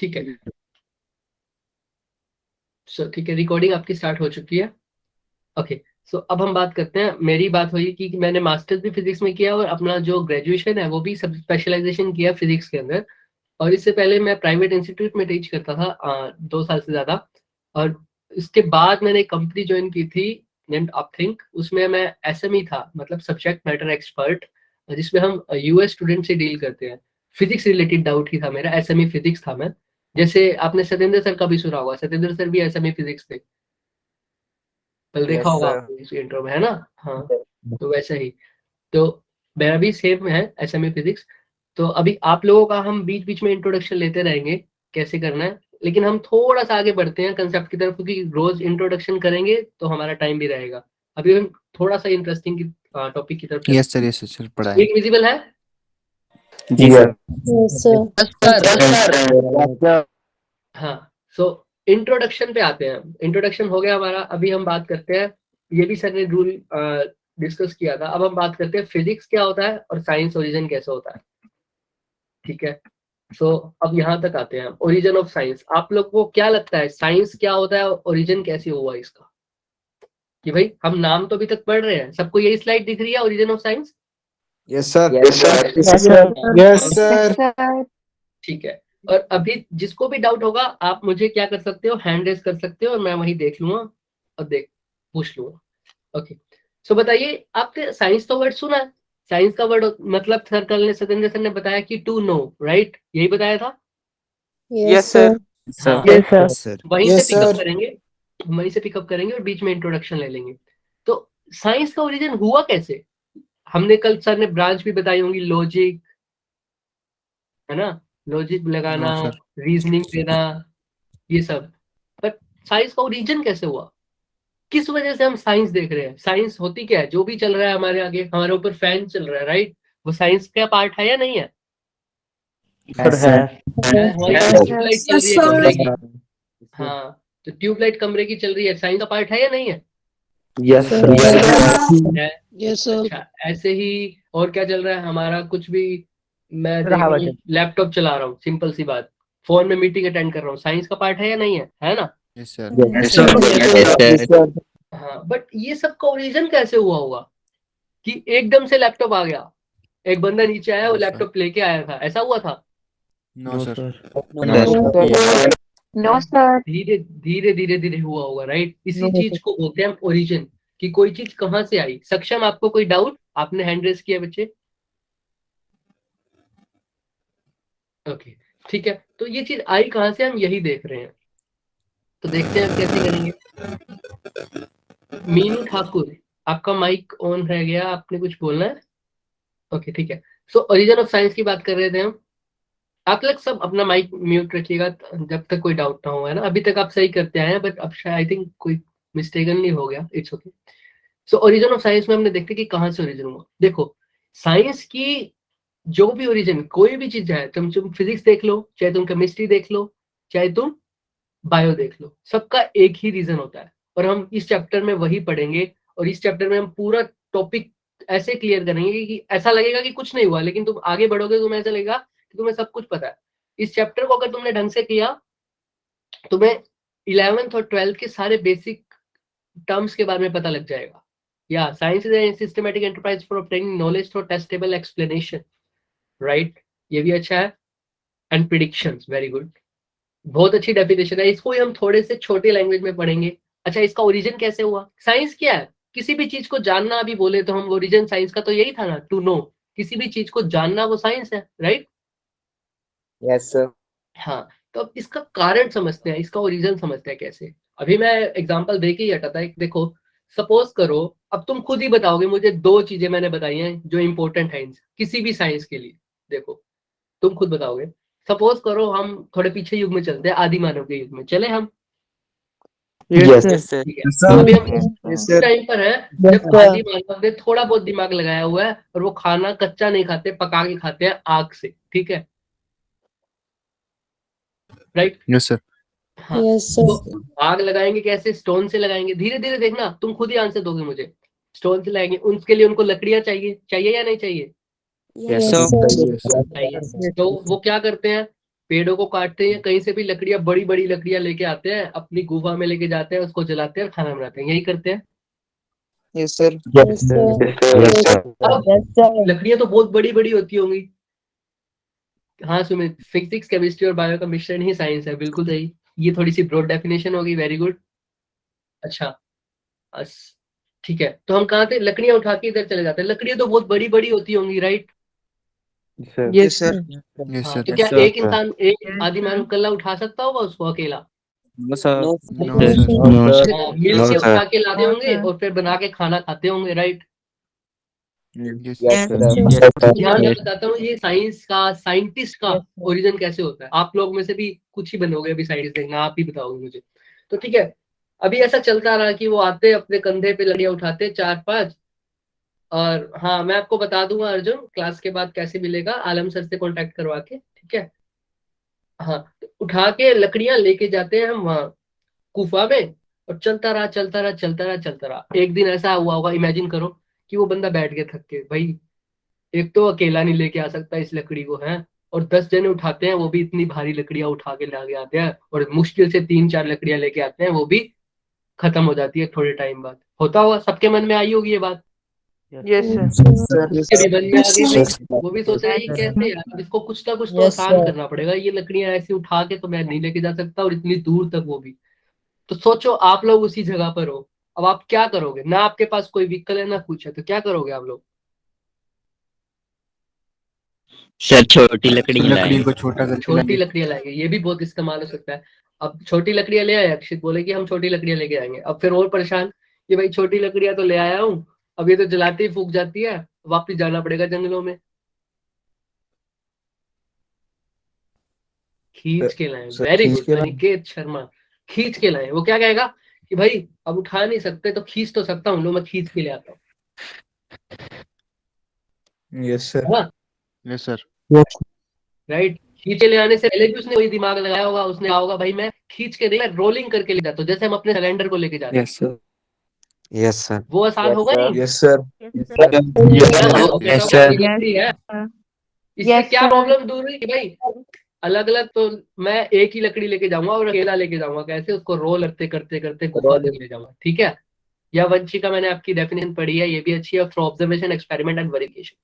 ठीक है, सो ठीक है, रिकॉर्डिंग आपकी स्टार्ट हो चुकी है। ओके, सो अब हम बात करते हैं। मेरी बात हुई कि मैंने मास्टर्स भी फिजिक्स में किया और अपना जो ग्रेजुएशन है वो भी सब स्पेशलाइजेशन किया फिजिक्स के अंदर। और इससे पहले मैं प्राइवेट इंस्टीट्यूट में टीच करता था 2 साल से ज्यादा। और इसके बाद मैंने एक कंपनी ज्वाइन की थी नेम्ड अपथिंक। उसमें मैं एसएमई था, मतलब सब्जेक्ट मैटर एक्सपर्ट, जिसमें हम यूएस स्टूडेंट से डील करते हैं। फिजिक्स रिलेटेड डाउट ही था मेरा, एसएमई फिजिक्स था मैं। जैसे आपने सत्येंद्र सर का भी सुना होगा, सत्येंद्र सर भी एसएमई फिजिक्स थे, कल देखा यस होगा सर। आपने इस इंट्रो में, है ना? हाँ, तो वैसा ही। तो मेरा भी सेम है एसएमई फिजिक्स। तो अभी आप लोगों का हम बीच बीच में इंट्रोडक्शन लेते रहेंगे कैसे करना है, लेकिन हम थोड़ा सा आगे बढ़ते हैं कंसेप्ट की तरफ, क्योंकि रोज इंट्रोडक्शन करेंगे तो हमारा टाइम भी रहेगा। अभी हम थोड़ा सा इंटरेस्टिंग की टॉपिक की तरफ चलते यस सर चल हैं। पढ़ाएं। स्क्रीन विजिबल है? जी सर। Yes, sir. हाँ, सो इंट्रोडक्शन पे आते हैं। इंट्रोडक्शन हो गया हमारा, अभी हम बात करते हैं, ये भी सर ने रूल डिस्कस किया था। अब हम बात करते हैं फिजिक्स क्या होता है और साइंस ओरिजिन कैसे होता है। ठीक है, सो अब यहाँ तक आते हैं, ओरिजिन ऑफ साइंस। आप लोग को क्या लगता है साइंस क्या होता है, ओरिजिन कैसे हुआ इसका? कि भाई हम नाम तो अभी तक पढ़ रहे हैं, सबको यही स्लाइड दिख रही है, origin of science? Yes sir. Yes, sir. ठीक है, और अभी जिसको भी डाउट होगा आप मुझे क्या कर सकते हो, हैंड रेज कर सकते हो और मैं वही देख लूंगा और पूछ लूंगा। ओके, सो बताइए, आपने साइंस तो वर्ड सुना है? साइंस का वर्ड मतलब सर कल ने सत्येंद्र सर ने बताया कि टू नो, राइट? यही बताया था। Yes, sir. हाँ, सर वहीं से पिकअप करेंगे, वहीं से पिकअप करेंगे और बीच में इंट्रोडक्शन ले लेंगे। तो साइंस का ओरिजिन हुआ कैसे? हमने कल सर ने ब्रांच भी बताई होंगी, लॉजिक, है ना? लॉजिक लगाना, नो सर रीजनिंग देना, ये सब। बट साइंस का ओरिजिन कैसे हुआ? किस वजह से हम साइंस देख रहे हैं? साइंस होती क्या है? जो भी चल रहा है हमारे आगे, हमारे ऊपर फैन चल रहा है, राइट? वो साइंस का पार्ट है या नहीं है? हमारी ट्यूबलाइट चल रही है कमरे की, हाँ, तो ट्यूबलाइट कमरे की चल रही है, साइंस का पार्ट है या नहीं है? यस है। Yes, sir. अच्छा, ऐसे ही और क्या चल रहा है हमारा? कुछ भी, मैं देख रहा हूँ लैपटॉप चला रहा हूँ, सिंपल सी बात, फोन में मीटिंग अटेंड कर रहा हूँ, साइंस का पार्ट है या नहीं है ना? यस सर हाँ, बट ये सब का ओरिजिन कैसे हुआ होगा कि एकदम से लैपटॉप आ गया, एक बंदा नीचे आया वो लैपटॉप लेके आया था, ऐसा हुआ था? No sir No, sir. धीरे धीरे धीरे धीरे हुआ होगा, राइट? इसी चीज को बोलते हैं हम ओरिजिन, कि कोई चीज कहाँ से आई। सक्षम, आपको कोई डाउट? आपने हैंड रेस किया बच्चे। ओके, ठीक है, तो ये चीज आई कहाँ से, हम यही देख रहे हैं। तो देखते हैं कैसे करेंगे। मीनू ठाकुर, आपका माइक ऑन रह गया, आपने कुछ बोलना है? ओके, ठीक है, सो ओरिजिन ऑफ साइंस की बात कर रहे थे हम। आप लोग सब अपना माइक म्यूट रखिएगा जब तक कोई डाउट ना हो, है ना? अभी तक आप सही करते आए हैं, बट अब शायद आई थिंक कोई मिस्टेकनली हो गया, it's okay. So origin of science में हमने देखते कि कहाँ से ओरिजिन हुआ। देखो, साइंस की जो भी ओरिजिन, कोई भी चीज है, तुम फिजिक्स देख लो, चाहे तुम केमिस्ट्री देख लो, चाहे तुम बायो देख लो, सबका एक ही रीजन होता है। और हम इस चैप्टर में वही पढ़ेंगे, और इस चैप्टर में हम पूरा टॉपिक ऐसे क्लियर करेंगे कि ऐसा लगेगा कि कुछ नहीं हुआ, लेकिन तुम आगे बढ़ोगे तो तुम्हें ऐसा लगेगा कि तुम्हें सब कुछ पता है। इस चैप्टर को अगर तुमने ढंग से किया, तुम्हें 11th और 12th के सारे बेसिक टर्म्स के बारे में पता लग जाएगा। या science is a systematic enterprise for obtaining knowledge through testable explanation, right? ये भी अच्छा है। एंड प्रिडिक्शंस, वेरी गुड, बहुत अच्छी डेफिनेशन है। इसको ही हम थोड़े से छोटे लैंग्वेज में पढ़ेंगे। अच्छा, इसका ओरिजिन कैसे हुआ? साइंस क्या है? किसी भी चीज को जानना अभी बोले तो हम, ओरिजिन साइंस का तो यही था ना, टू नो। किसी भी चीज को जानना वो साइंस है, राइट? Yes sir. हाँ, तो अब इसका कारण समझते हैं, इसका ओरिजिन समझते हैं कैसे। अभी मैं एग्जांपल दे के ही हटाता है। देखो, सपोज करो, अब तुम खुद ही बताओगे मुझे, 2 चीजें मैंने बताई हैं जो इंपॉर्टेंट है किसी भी साइंस के लिए। देखो, तुम खुद बताओगे। सपोज करो हम थोड़े पीछे युग में चलते हैं, आदि मानव के युग में चले हम। यस ठीक है, तो अभी हम इस टाइम पर है जब आदि मानव ने थोड़ा बहुत दिमाग लगाया हुआ है, और वो खाना कच्चा नहीं खाते, पका के खाते हैं आग से, ठीक है, राइट? यस सर हाँ, Yes, sir. तो आग लगाएंगे कैसे? स्टोन से लगाएंगे। धीरे धीरे देखना, तुम खुद ही आंसर दोगे मुझे। स्टोन से लगाएंगे, उसके लिए उनको लकड़ियां चाहिए, चाहिए या नहीं चाहिए? Yes, sir. चाहिए। तो वो क्या करते हैं, पेड़ों को काटते हैं, कहीं से भी लकड़ियां, बड़ी बड़ी लकड़ियां लेके आते हैं, अपनी गुफा में लेके जाते हैं, उसको जलाते हैं और खाना बनाते हैं, यही करते हैं। Yes, sir. Yes, sir. Yes, sir. अब Yes, sir. लकड़ियां तो बहुत बड़ी बड़ी होती होंगी। हाँ सुमित, फिजिक्स केमिस्ट्री और बायो का मिश्रण ही साइंस है, बिल्कुल सही। ये थोड़ी सी ब्रॉड डेफिनेशन होगी, वेरी गुड। अच्छा ठीक है, तो हम कहाँ थे, लकड़ियां उठा के इधर चले जाते हैं। लकड़ियां तो बहुत बड़ी बड़ी होती होंगी, राइट? Yes, sir. Yes, हाँ, sir. तो क्या एक इंसान, एक आदि मानव कल्ला उठा सकता होगा उसको अकेला? No, sir. No, No, sir. sir. No, sir. हाँ, मिल No, के sir. उठा के लाते होंगे और फिर बना के खाना खाते होंगे, right? Yes, Yes, Yes, sir. sir. Yes, sir. ध्यान से बताता हूँ, ये साइंस का, साइंटिस्ट का Yes, sir. ओरिजिन कैसे होता है। आप लोग में से भी कुछ ही बनोगे अभी साइंटिस्ट, देखना आप ही बताओगे मुझे। तो ठीक है, अभी ऐसा चलता रहा कि वो आते अपने कंधे पे लड़ियां उठाते 4-5। और हाँ, मैं आपको बता दूंगा अर्जुन, क्लास के बाद कैसे मिलेगा, आलम सर से कांटेक्ट करवा के, ठीक है? हाँ, तो उठा के लकड़ियां लेके जाते हैं हम वहाँ गुफा में, और चलता रहा चलता रहा चलता रहा चलता रहा। एक दिन ऐसा हुआ होगा, इमेजिन करो कि वो बंदा बैठ के थक के, भाई एक तो अकेला नहीं लेके आ सकता इस लकड़ी को, है, और 10 जने उठाते हैं, वो भी इतनी भारी लकड़ियां उठा के लाके आते हैं, और मुश्किल से 3-4 लकड़ियां लेके आते हैं, वो भी खत्म हो जाती है थोड़े टाइम बाद। होता होगा, सबके मन में आई होगी ये बात। Yes, sir. Sir. उसके भी मन में आ गई Yes, थी, वो भी सोच रहा है ये कैसे यार, इसको कुछ ना कुछ तो Yes, आसान sir. करना पड़ेगा, ये लकड़ियां ऐसी उठा के तो मैं नहीं लेके जा सकता, और इतनी दूर तक वो भी। तो सोचो आप लोग उसी जगह पर हो, अब आप क्या करोगे? ना आपके पास कोई व्हीकल है ना कुछ है, तो क्या करोगे आप लोग? सर छोटी लकड़ी लकड़ी को लाएंगे। छोटा करके छोटी लाएंगे। लकड़ियां लाएंगे, ये भी बहुत इस्तेमाल हो सकता है। अब छोटी लकड़ियां ले आए, अक्षित बोले कि हम छोटी लकड़ियां लेके आएंगे, अब फिर और परेशान कि भाई छोटी लकड़ियां तो ले आया हूँ, अब ये तो जलाते ही फूक जाती है, वापिस जाना पड़ेगा जंगलों में। खींच के लाए, Sir, वेरी खींच गुड के लाए। अनिकेत शर्मा, खींच के लाए। वो क्या कहेगा कि भाई अब उठा नहीं सकते तो खींच तो सकता हूँ, लो मैं खींच के ले आता हूँ, Yes, sir. है ना? Yes, sir. राइट, खींच के ले आने से पहले भी उसने वही दिमाग लगाया होगा, उसने कहा होगा भाई मैं खींच के नहीं, मैं रोलिंग करके ले जाता हूँ, जैसे हम अपने सिलेंडर को लेके जाते हैं। Yes, sir. Yes, sir. वो आसान होगा नहीं? Yes, sir. yes, sir. लकड़ी है, इससे Yes, क्या sir. प्रॉब्लम दूर हुई कि भाई अलग अलग तो मैं एक ही लकड़ी लेके जाऊंगा और अकेला लेके जाऊंगा, कैसे उसको रोल करते करते करते गुफा तक ले जाऊंगा, ठीक है? या वंशिका, मैंने आपकी डेफिनेशन पढ़ी है, ये भी अच्छी है, through observation, experiment and verification.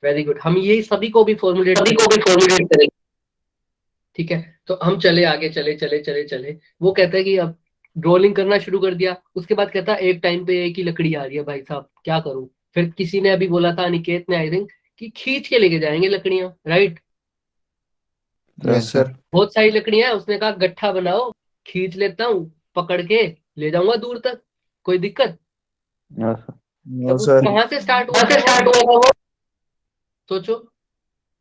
Very good, हम ये सभी को भी फॉर्मुलेट करेंगे, ठीक है? तो हम चले आगे, चले चले चले चले, वो कहता है कि अब रोलिंग करना शुरू कर दिया। उसके बाद कहता है एक टाइम पे एक ही लकड़ी आ रही है, भाई साहब क्या करूं? फिर किसी ने अभी बोला था, अनिकेत ने आई थिंक, कि खींच के लेके जाएंगे लकड़ियां, राइट? Yes, sir. बहुत सारी लकड़ियां हैं, उसने कहा गट्ठा बनाओ, खींच लेता हूँ, पकड़ के ले जाऊंगा दूर तक, कोई दिक्कत? No, अब sir. कहाँ से स्टार्ट हुआ था? सोचो,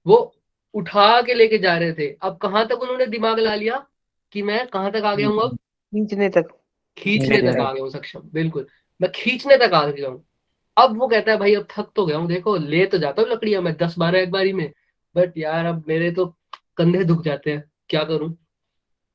वो उठा के लेके जा रहे थे, अब कहाँ तक उन्होंने दिमाग ला लिया कि मैं कहाँ तक आ गया हूँ, अब खींचने तक। खींचने तक आ गया हूँ, सक्षम, बिल्कुल, मैं खींचने तक आ गया हूँ। अब वो कहता है भाई अब थक तो गया हूँ, देखो ले तो जाता हूँ लकड़ियां मैं 10-12 एक बारी में, बट यार अब मेरे तो कंधे दुख जाते हैं, क्या करूं?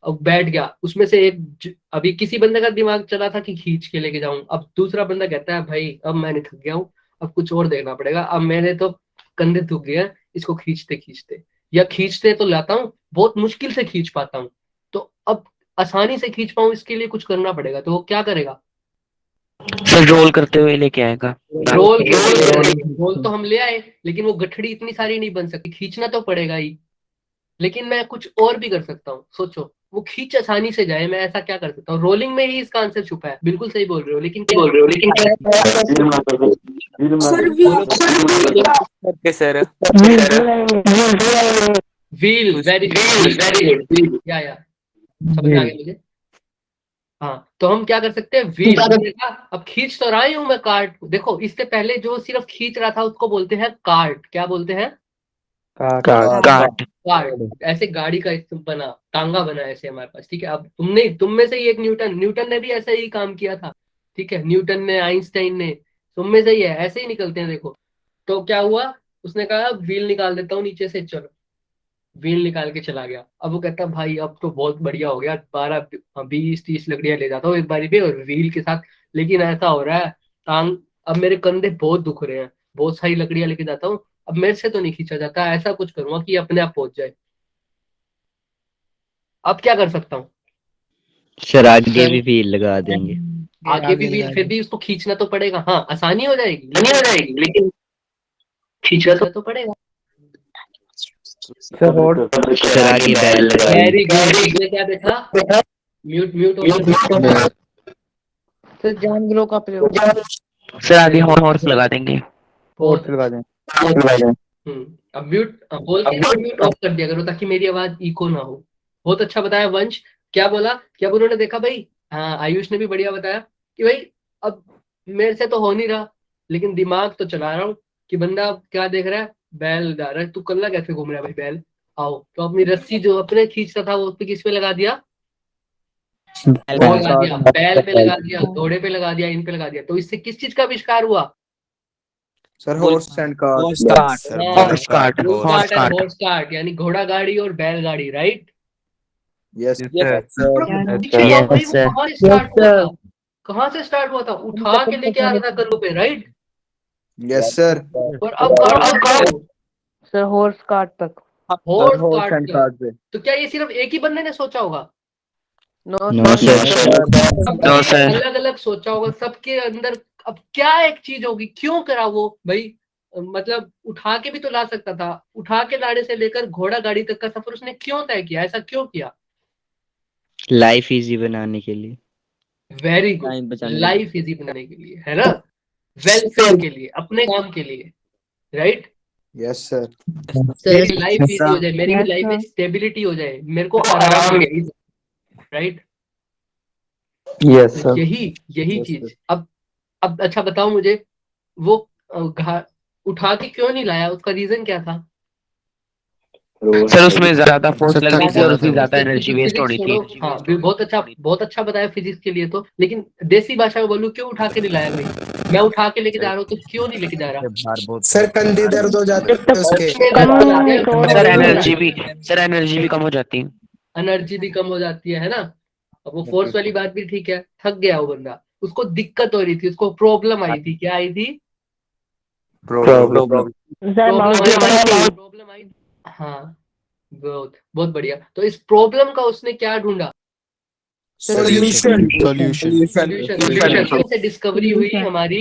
अब बैठ गया उसमें से एक अभी किसी बंदे का दिमाग चला था कि खींच के लेके जाऊं, अब दूसरा बंदा कहता है भाई अब मैं नहीं, थक गया हूं, अब कुछ और देखना पड़ेगा, अब मेरे तो कंधे दुख गए हैं, इसको खींचते खींचते, या खींचते तो लाता हूँ, बहुत मुश्किल से खींच पाता हूँ, तो अब आसानी से खींच पाऊं इसके लिए कुछ करना पड़ेगा, तो वो क्या करेगा? सर रोल करते हुए लेके आएगा। रोल तो हम ले आए, लेकिन वो गठड़ी इतनी सारी नहीं बन सकती, खींचना तो पड़ेगा ही। लेकिन मैं कुछ और भी कर सकता हूँ, सोचो, वो खींच आसानी से जाए, मैं ऐसा क्या कर सकता हूँ? रोलिंग में ही इसका आंसर छुपा है, बिल्कुल सही बोल रहे हो, लेकिन क्या Okay, sir. Wheel, very good, या समझ आ गया मुझे। हाँ, तो हम क्या कर सकते हैं, व्हील। अब खींच तो रहा हूं मैं कार्ट, देखो इससे पहले जो सिर्फ खींच रहा था उसको बोलते हैं कार्ट, क्या बोलते हैं? काट। कार्ट, ऐसे गाड़ी का बना, टांगा बना ऐसे हमारे पास, ठीक है? अब तुम में से ही एक न्यूटन ने भी ऐसा ही काम किया था, ठीक है? न्यूटन ने, आइंस्टाइन ने, तुम में से ही है, ऐसे ही निकलते हैं, देखो। तो क्या हुआ, उसने कहा व्हील निकाल देता हूँ नीचे से, चलो व्हील निकाल के चला गया। अब वो कहता भाई अब तो बहुत बढ़िया हो गया, 12-20-30 लकड़ियां ले जाता हूँ एक बारी पे और व्हील के साथ, लेकिन ऐसा हो रहा है टांग, अब मेरे कंधे बहुत दुख रहे हैं, बहुत सारी लकड़ियां लेके जाता हूँ, अब मेरे से तो नहीं खींचा जाता, ऐसा कुछ करूंगा कि अपने आप पहुंच जाए। अब क्या कर सकता हूँ? सर आगे भी व्हील लगा देंगे। आगे भी व्हील, फिर भी उसको खींचना तो पड़ेगा। हाँ, आसानी हो जाएगी लेकिन खींचना तो पड़ेगा। सर आगे बैल लगा वेरी गुड। इसने क्या देखा? म्यूट म्यूट हो। सर जान ग्रो का प्रयोग। सर आगे हॉर्स लगा देंगे। फोर्स लगा दें। अब म्यूट बोल के म्यूट ऑफ कर दिया करो ताकि मेरी आवाज इको ना हो। बहुत अच्छा बताया वंश। क्या बोला? क्या उन्होंने देखा भाई? हाँ, आयुष ने भी बढ़िया बताया कि भाई अब मेरे से तो हो नहीं रहा, लेकिन दिमाग तो चला रहा हूँ कि बंदा क्या देख रहा है, बैल जा रहा है। तू कल्ला कैसे घूम रहा है भाई बैल? आओ, तो अपनी रस्सी जो अपने खींचता था वो उस पे किस पे लगा दिया? वो लगा दिया, बैल पे लगा दिया, घोड़े पे लगा दिया, इन पे लगा दिया। तो इससे किस चीज का आविष्कार हुआ? Sir horse and car. Horse cart. Horse cart यानी घोड़ा गाड़ी और बैल गाड़ी, राइट? यस भाई Yes, वो sir. कहाँ से स्टार्ट हुआ था? कहाँ से स्टार्ट हुआ था? उठा के लेके आ रहा था करों पे, राइट? Yes sir. और अब कहाँ? सर हॉर्स कार्ट तक। Horse horse and cart. Car पे। तो क्या ये सिर्फ एक ही बंदे ने सोचा होगा? No no sir. No sir. अलग अलग सोचा होगा सबके अंदर। अब क्या एक चीज होगी, क्यों करा वो भाई? मतलब उठा के भी तो ला सकता था। उठा के लाने से लेकर घोड़ा गाड़ी तक का सफर उसने क्यों तय किया? ऐसा क्यों किया? लाइफ इजी बनाने के लिए। Very good. लाइफ इजी बनाने के लिए, है ना? वेलफेयर के लिए, अपने काम के लिए, राइट? Yes sir. मेरी लाइफ इजी हो जाए, मेरी लाइफ में स्टेबिलिटी हो जाए, मेरे को आराम मिले, राइट? यस तो यही चीज। अब अच्छा बताओ मुझे, वो उठा के क्यों नहीं लाया? उसका रीजन क्या था? सर उसमें ज्यादा फोर्स लगनी थी और उसकी ज्यादा एनर्जी वेस्ट हो रही थी। हाँ, बहुत अच्छा बताया फिजिक्स के लिए तो। लेकिन देसी भाषा में बोलूं, क्यों उठा के नहीं लाया भाई? मैं उठा के लेके जा रहा हूँ तो क्यों नहीं लेके जा रहा? सर कंधे दर्द हो जाते हैं उसके। सर एनर्जी भी कम हो जाती है। एनर्जी भी कम हो जाती है ना? अब वो फोर्स वाली बात भी ठीक है। थक गया वो बंदा, उसको दिक्कत हो रही थी, उसको प्रॉब्लम आई थी। क्या आई थी? प्रॉब्लम आई। हाँ, बहुत बढ़िया। तो इस प्रॉब्लम का उसने क्या ढूंढा? सॉल्यूशन। सॉल्यूशन से डिस्कवरी हुई हमारी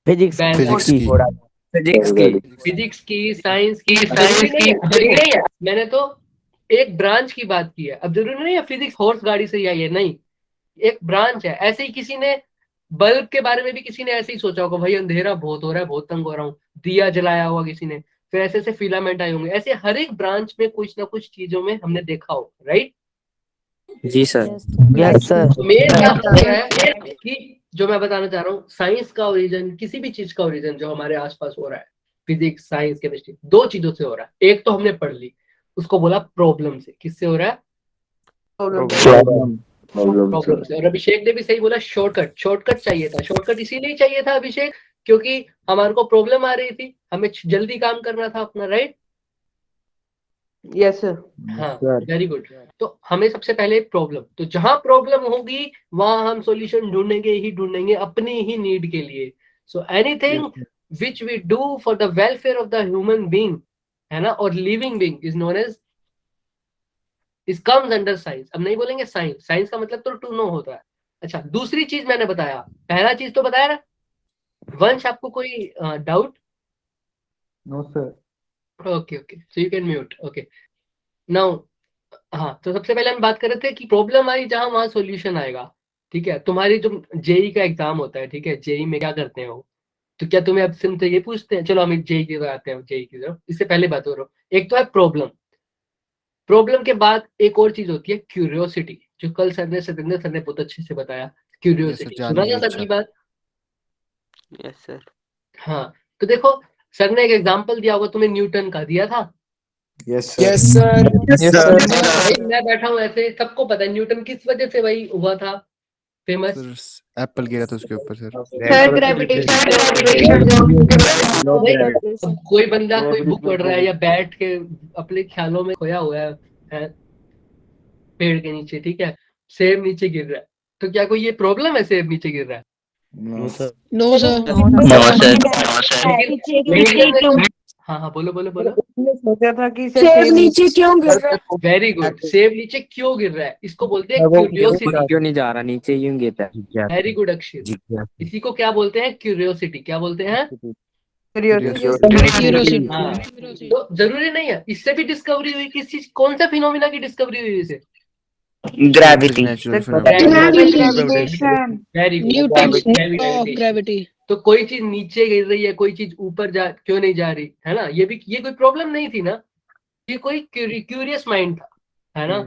फिजिक्स की, साइंस की। मैंने तो एक ब्रांच की बात की है। अब जरूरी नहीं है फिजिक्स हॉर्स गाड़ी से ही आई है, नहीं। एक ब्रांच है। ऐसे ही किसी ने बल्ब के बारे में भी किसी ने ऐसे ही सोचा होगा, भाई अंधेरा बहुत हो रहा है, बहुत तंग हो रहा हूँ, दिया जलाया होगा किसी ने। फिर ऐसे ऐसे फिलामेंट आए होंगे। ऐसे हर एक ब्रांच में कुछ ना कुछ चीजों में हमने देखा हो, राइट? जी सर। Yes sir. मेन बात यह है कि जो मैं बताना चाह रहा हूँ, साइंस का ओरिजिन, किसी भी चीज का ओरिजिन जो हमारे आसपास हो रहा है, फिजिक्स, साइंस, केमिस्ट्री, दो चीजों से हो रहा है। एक तो हमने पढ़ ली, उसको बोला प्रॉब्लम से। किससे हो रहा है? प्रॉब्लम से। और अभिषेक ने भी सही बोला, शॉर्टकट चाहिए था। शॉर्टकट इसीलिए चाहिए था अभिषेक, क्योंकि हमारे को प्रॉब्लम आ रही थी, हमें जल्दी काम करना था अपना, राइट? Yes sir. हाँ, वेरी गुड। तो हमें सबसे पहले प्रॉब्लम, तो जहां प्रॉब्लम होगी वहां हम सॉल्यूशन ढूंढेंगे अपनी ही नीड के लिए। So anything which we do for the welfare of the human being, है ना, और living being, is known as, इस कम्स अंडर साइंस। अब नहीं बोलेंगे साइंस, साइंस का मतलब तो टू नो होता है। अच्छा, दूसरी चीज मैंने बताया, पहला चीज तो बताया ना वंश, आपको कोई doubt? No sir. Okay, so you can mute. Okay, now हाँ, तो सबसे पहले हम बात कर रहे थे कि प्रॉब्लम आई जहां वहां सॉल्यूशन आएगा। ठीक है, तुम्हारी जो जेई का एग्जाम होता है, ठीक है, जेई में क्या करते हैं वो? तो क्या तुम्हें अब सिर्फ ये पूछते हैं? चलो हम जेई की तरफ आते हैं, जेई की तरफ। इससे पहले बात हो रहा हूँ, एक तो है प्रॉब्लम के बाद एक और चीज होती है क्यूरियोसिटी, जो कल सतेंद्र सर ने बहुत अच्छे से बताया। क्यूरियोसिटी सुना था सर की बात? Yes sir. हाँ, तो देखो, सर ने एक एग्जांपल दिया होगा तुम्हें, न्यूटन का दिया था। Yes sir. भाई मैं बैठा हूँ ऐसे, सबको पता है न्यूटन किस वजह से भाई हुआ था फेमस। एप्पल गिरा था उसके ऊपर सर। Sir gravitation. अब कोई बंदा कोई बुक पढ़ रहा है या बैठ के अपने ख्यालों में खोया हुआ है पेड़ के नीचे, ठीक है, सेब नीचे गिर रहा है, तो क्या कोई ये प्रॉब्लम है सेब नीचे गिर रहा है? No sir. No sir. हाँ हाँ, बोलो बोलो बोलो। उसने सोचा था कि इसे सेब नीचे क्यों गिर रहा है? Very good. सेब नीचे क्यों गिर रहा है, इसको बोलते हैं वो क्यूरियोसिटी। क्यों नहीं जा रहा, नीचे यूं गिरता है। वेरी गुड अक्षित। इसी को क्या बोलते हैं, क्यूरियोसिटी। क्या बोलते हैं? Curiosity. हाँ, तो जरूरी नहीं है, इससे भी डिस्कवरी हुई। किस चीज, कौन सा फिनोमिना की डिस्कवरी हुई इसे? Gravity. Natural Gravitation. Very Newton's law of good. gravity. तो कोई चीज नीचे गिर रही है, कोई चीज ऊपर जा क्यों नहीं जा रही है ना, ये कोई प्रॉब्लम नहीं थी ना, ये कोई क्यूरियस माइंड था, है ना।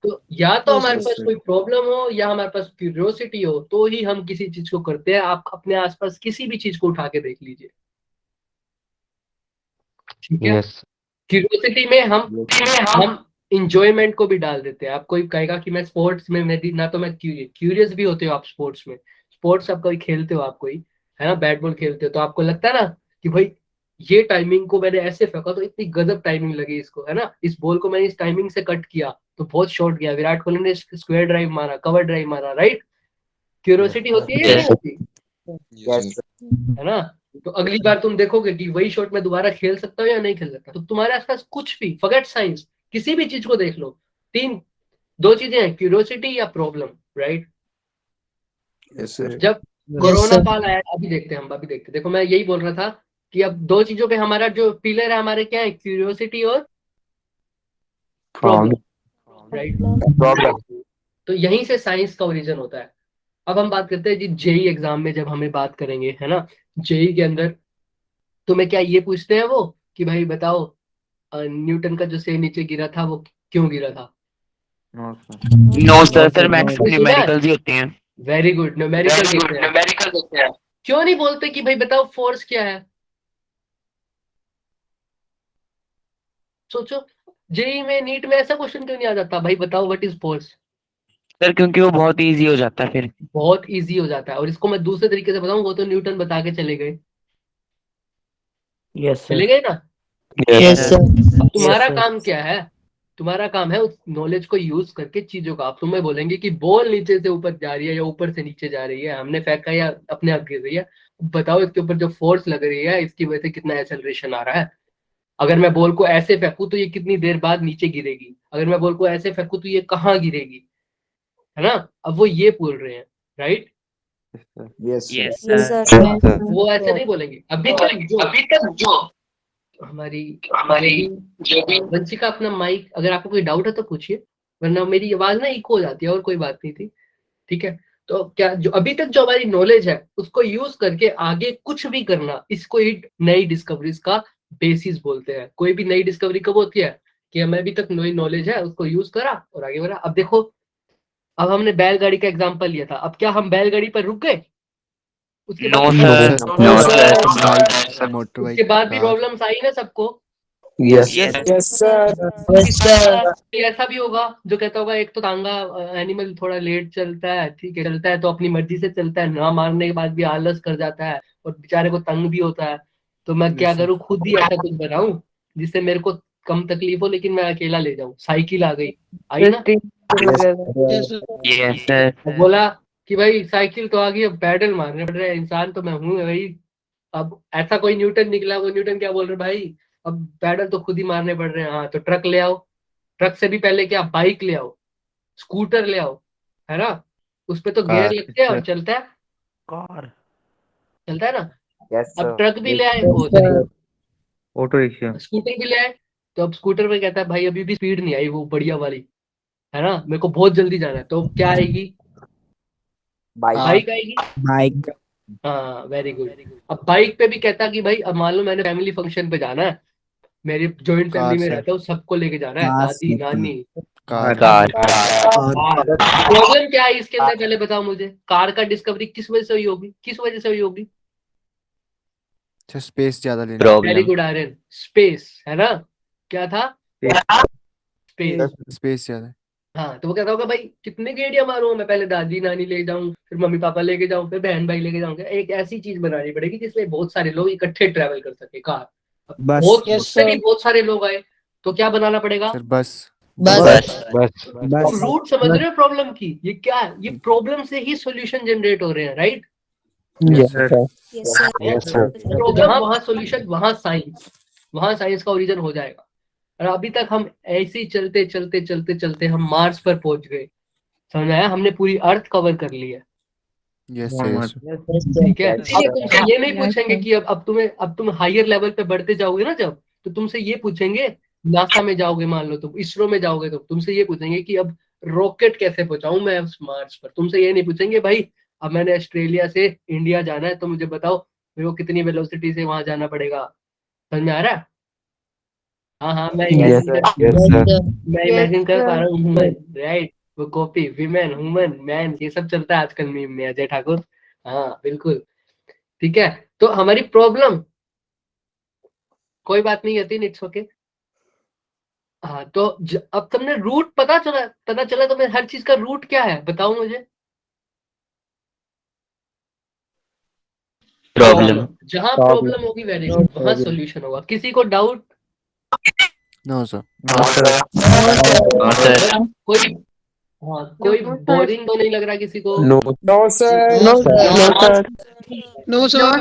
तो या तो हमारे पास कोई प्रॉब्लम हो या हमारे पास क्यूरियोसिटी हो, तो ही हम किसी चीज को करते हैं। आप अपने आसपास किसी भी चीज को उठा के देख लीजिए, ठीक है। क्यूरियोसिटी में हम इंजॉयमेंट को भी डाल देते हैं। आप कोई कहेगा कि मैं स्पोर्ट्स में ना, तो मैं क्यूरियस भी होते हो आप स्पोर्ट्स में। स्पोर्ट्स आप कोई खेलते हो, आप कोई, है ना, बैट बॉल खेलते हो, तो आपको लगता है ना कि भाई ये टाइमिंग को मैंने ऐसे फेंका तो इतनी गजब टाइमिंग लगी इसको, है ना। इस बॉल को मैंने इस टाइमिंग से कट किया तो बहुत शॉर्ट गया। विराट कोहली ने स्क्वायर ड्राइव मारा, कवर ड्राइव मारा, राइट। क्यूरियोसिटी होती है या नहीं होती, है ना। तो अगली बार तुम देखोगे कि वही शॉट मैं दोबारा खेल सकता हूँ या नहीं खेल सकता। तो तुम्हारे आसपास कुछ भी, फॉरगेट साइंस, किसी भी चीज को देख लो, दो चीजें हैं, क्यूरियोसिटी या प्रॉब्लम, राइट। Yes sir. जब कोरोना काल आया, अभी देखते हैं, देखो मैं यही बोल रहा था कि अब दो चीजों पे हमारा जो पिलर है हमारे क्या है, क्यूरियोसिटी और प्रॉब्लम, राइट। तो यहीं से साइंस का ओरिजिन होता है। अब हम बात करते हैं जी जेई एग्जाम में, जब हमें बात करेंगे, है ना, जेई के अंदर तुम्हें क्या ये पूछते हैं वो कि भाई बताओ न्यूटन का जो सेब नीचे गिरा था वो क्यों गिरा था? नो सर मैथ्स न्यूमेरिकल्स ही होते हैं। वेरी गुड, न्यूमेरिकल होते हैं। क्यों नहीं बोलते कि भाई बताओ फोर्स क्या है? सोचो, जेई में, नीट में ऐसा क्वेश्चन क्यों नहीं आ जाता, भाई बताओ व्हाट इज फोर्स? सर क्योंकि वो बहुत इजी हो जाता है फिर। बहुत इजी हो जाता है। और इसको मैं दूसरे तरीके से बताऊं, वो तो न्यूटन बता के चले गए, चले गए ना। अब तुम्हारा काम क्या है? तुम्हारा काम है उस नॉलेज को यूज करके चीजों का। आप तुम्हें बोलेंगे कि बॉल नीचे से ऊपर जा रही है या ऊपर से नीचे जा रही है, हमने फेंका या अपने आप गिर रही है, बताओ इसके ऊपर जो फोर्स लग रही है इसकी वजह से कितना एक्सेलरेशन आ रहा है। अगर मैं बॉल को ऐसे फेंकूं तो ये कितनी देर बाद नीचे गिरेगी, अगर मैं बॉल को ऐसे फेंकूं तो ये कहाँ गिरेगी, है ना। अब वो ये बोल रहे हैं, right. Yes yes Yes, sir. sir. वो ऐसे नहीं बोलेंगे। अभी तक जो हमारी जो भी वंशिका, अपना माइक, अगर आपको कोई डाउट है तो पूछिए, वरना मेरी आवाज ना इको हो जाती है, और कोई बात नहीं थी, ठीक है। तो क्या जो अभी तक जो हमारी नॉलेज है उसको यूज करके आगे कुछ भी करना, इसको ही नई डिस्कवरीज का बेसिस बोलते हैं। कोई भी नई डिस्कवरी कब होती है कि हमें अभी तक नई नॉलेज है, उसको यूज करा और आगे बढ़ा। अब देखो, अब हमने बैलगाड़ी का एग्जांपल लिया था, अब क्या हम बैलगाड़ी पर रुक गए? उसके नो बाद सर। No sir. मोटर उसके बाद भी प्रॉब्लम्स आई ना सबको। Yes, sir. ऐसा भी होगा जो कहता होगा एक तो तांगा एनिमल थोड़ा लेट चलता है, ठीक है, चलता है तो अपनी मर्जी से चलता है, ना मारने के बाद भी आलस कर जाता है और बेचारे को तंग भी होता है। तो मैं क्या करूँ, खुद ही ऐसा कुछ बनाऊं जिससे मेरे को कम तकलीफ हो, लेकिन मैं अकेला ले जाऊं। साइकिल आ गई, आई ना। Yes, sir. Yes sir. तो बोला कि भाई साइकिल तो आ गई, अब पैडल मारने पड़ रहे हैं, इंसान तो मैं हूँ भाई। अब ऐसा कोई न्यूटन निकला, वो न्यूटन क्या बोल रहे भाई, अब पैडल तो खुद ही मारने पड़ रहे हैं। हाँ तो ट्रक ले आओ, ट्रक से भी पहले क्या, बाइक ले आओ, स्कूटर ले आओ, है ना। उस पे तो गियर लगते हैं और चलता है, चलता है ना। अब ट्रक भी ले आए, वो ऑटो रिक्शा। स्कूटर भी ले आए। तो अब स्कूटर पे कहता है भाई अभी भी स्पीड नहीं आई वो बढ़िया वाली, है ना, मेरे को बहुत जल्दी जाना है। तो क्या आएगी, बाइक आएगी। Mike. हाँ वेरी गुड। अब बाइक पे भी कहता कि भाई अब मान लो मैंने फैमिली फंक्शन पे जाना है, मेरी जॉइंट फैमिली में कार, रहता हूँ, सबको लेके जाना है, कार, दादी नानी। कार प्रॉब्लम क्या है इसके अंदर, पहले बताओ मुझे। कार का डिस्कवरी किस वजह से हुई होगी, किस वजह से हुई होगी? अच्छा स्पेस ज्यादा लेना। वेरी गुड आर्यन, स्पेस, है ना। क्या था, स्पेस। स्पेस ज्यादा। हाँ तो वो कहता होगा भाई कितने गेड़ियां मारूं मैं, पहले दादी नानी ले जाऊं, फिर मम्मी पापा लेके जाऊं, फिर बहन भाई लेके जाऊंगा। एक ऐसी चीज बनानी पड़ेगी जिसमें बहुत सारे लोग इकट्ठे ट्रैवल कर सके, कार। अब बस। बहुत Yes, उससे भी sir. बहुत सारे लोग आए तो क्या बनाना पड़ेगा? सर बस Bus. बस। रूट समझ रहे हो प्रॉब्लम की, ये क्या है, ये प्रॉब्लम से ही सॉल्यूशन जनरेट हो रहे हैं, right. Yes, sir. Yes, sir. Problem वहां सॉल्यूशन वहां साइंस, वहां साइंस का ओरिजिन हो जाएगा। और अभी तक हम ऐसे ही चलते चलते चलते चलते हम मार्स पर पहुंच गए, समझ आया, हमने पूरी अर्थ कवर कर ली है। यस सर, यस ठीक है, अब तुमसे ये नहीं पूछेंगे कि अब तुम हायर लेवल पे बढ़ते जाओगे ना, जब तो तुमसे ये पूछेंगे, नासा में जाओगे, मान लो तुम इसरो में जाओगे, तो तुमसे ये पूछेंगे कि अब रॉकेट कैसे पहुंचाऊं मैं उस मार्स पर। तुमसे ये नहीं पूछेंगे भाई अब मैंने ऑस्ट्रेलिया से इंडिया जाना है तो मुझे बताओ मेरे को कितनी वेलोसिटी से वहां जाना पड़ेगा। समझ में आ रहा है? हाँ हाँ, मैं इमेजिन कर पा रहा हूँ, ह्यूमन, राइट, वो कॉपी, विमेन, ह्यूमन, मैन, ये सब चलता है आजकल मीम में, अजय ठाकुर। हाँ बिल्कुल, ठीक है। तो हमारी प्रॉब्लम कोई बात नहीं आती, इट्स ओके। हाँ तो अब तुमने रूट पता चला तुम्हें हर चीज का रूट क्या है, बताओ मुझे। प्रॉब्लम। जहाँ प्रॉब्लम होगी वेरी गुड, वहां सॉल्यूशन होगा। किसी को डाउट? नो सर, कोई, हाँ, कोई बोरिंग तो नहीं लग रहा किसी को? No, sir. No, sir. No, sir.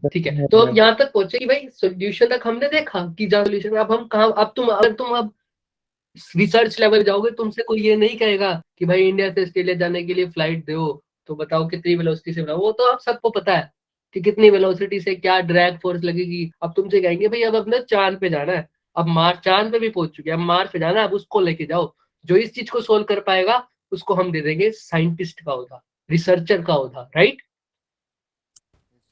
ठीक है, तो अब यहाँ तक पहुंचे कि भाई सॉल्यूशन तक हमने देखा कि जहाँ सॉल्यूशन, अब हम कहाँ, अब तुम अगर तुम अब रिसर्च लेवल जाओगे, तुमसे कोई ये नहीं कहेगा कि भाई इंडिया से ऑस्ट्रेलिया जाने के लिए फ्लाइट दो तो बताओ कितनी वेलोसिटी से बनाओ, वो तो आप सबको पता है कि कितनी वेलोसिटी से क्या ड्रैग फोर्स लगेगी। अब तुमसे कहेंगे भाई अब अपने चांद पे जाना है, अब मार्स, चांद पे भी पहुंच चुके हैं, अब मार्स पे जाना है, अब उसको लेके जाओ। जो इस चीज को सोल्व कर पाएगा उसको हम दे देंगे साइंटिस्ट का औहदा, रिसर्चर का औहदा, राइट।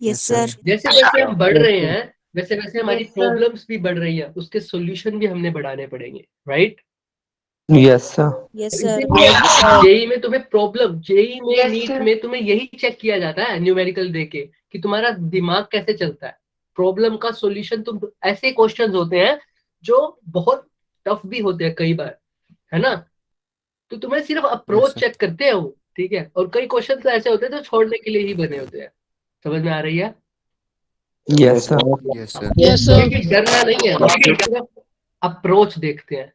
Yes sir. जैसे जैसे हम बढ़ रहे हैं वैसे वैसे हमारी प्रॉब्लम्स भी बढ़ रही है, उसके सॉल्यूशन भी हमने बढ़ाने पड़ेंगे, right. Yes, sir. Yes sir. JEE में तुम्हें प्रॉब्लम, जेई में, Yes, नीट sir. में तुम्हें यही चेक किया जाता है न्यूमेरिकल देके कि तुम्हारा दिमाग कैसे चलता है। प्रॉब्लम का सॉल्यूशन, तुम ऐसे क्वेश्चंस होते हैं जो बहुत टफ भी होते हैं कई बार, है ना, तो तुम्हें सिर्फ अप्रोच sir. चेक करते हैं वो, ठीक है। और कई क्वेश्चंस ऐसे होते हैं जो छोड़ने के लिए ही बने होते हैं। समझ में आ रही है? Yes, sir. Yes sir, Yes, sir. क्योंकि डरना नहीं है, सिर्फ अप्रोच देखते हैं।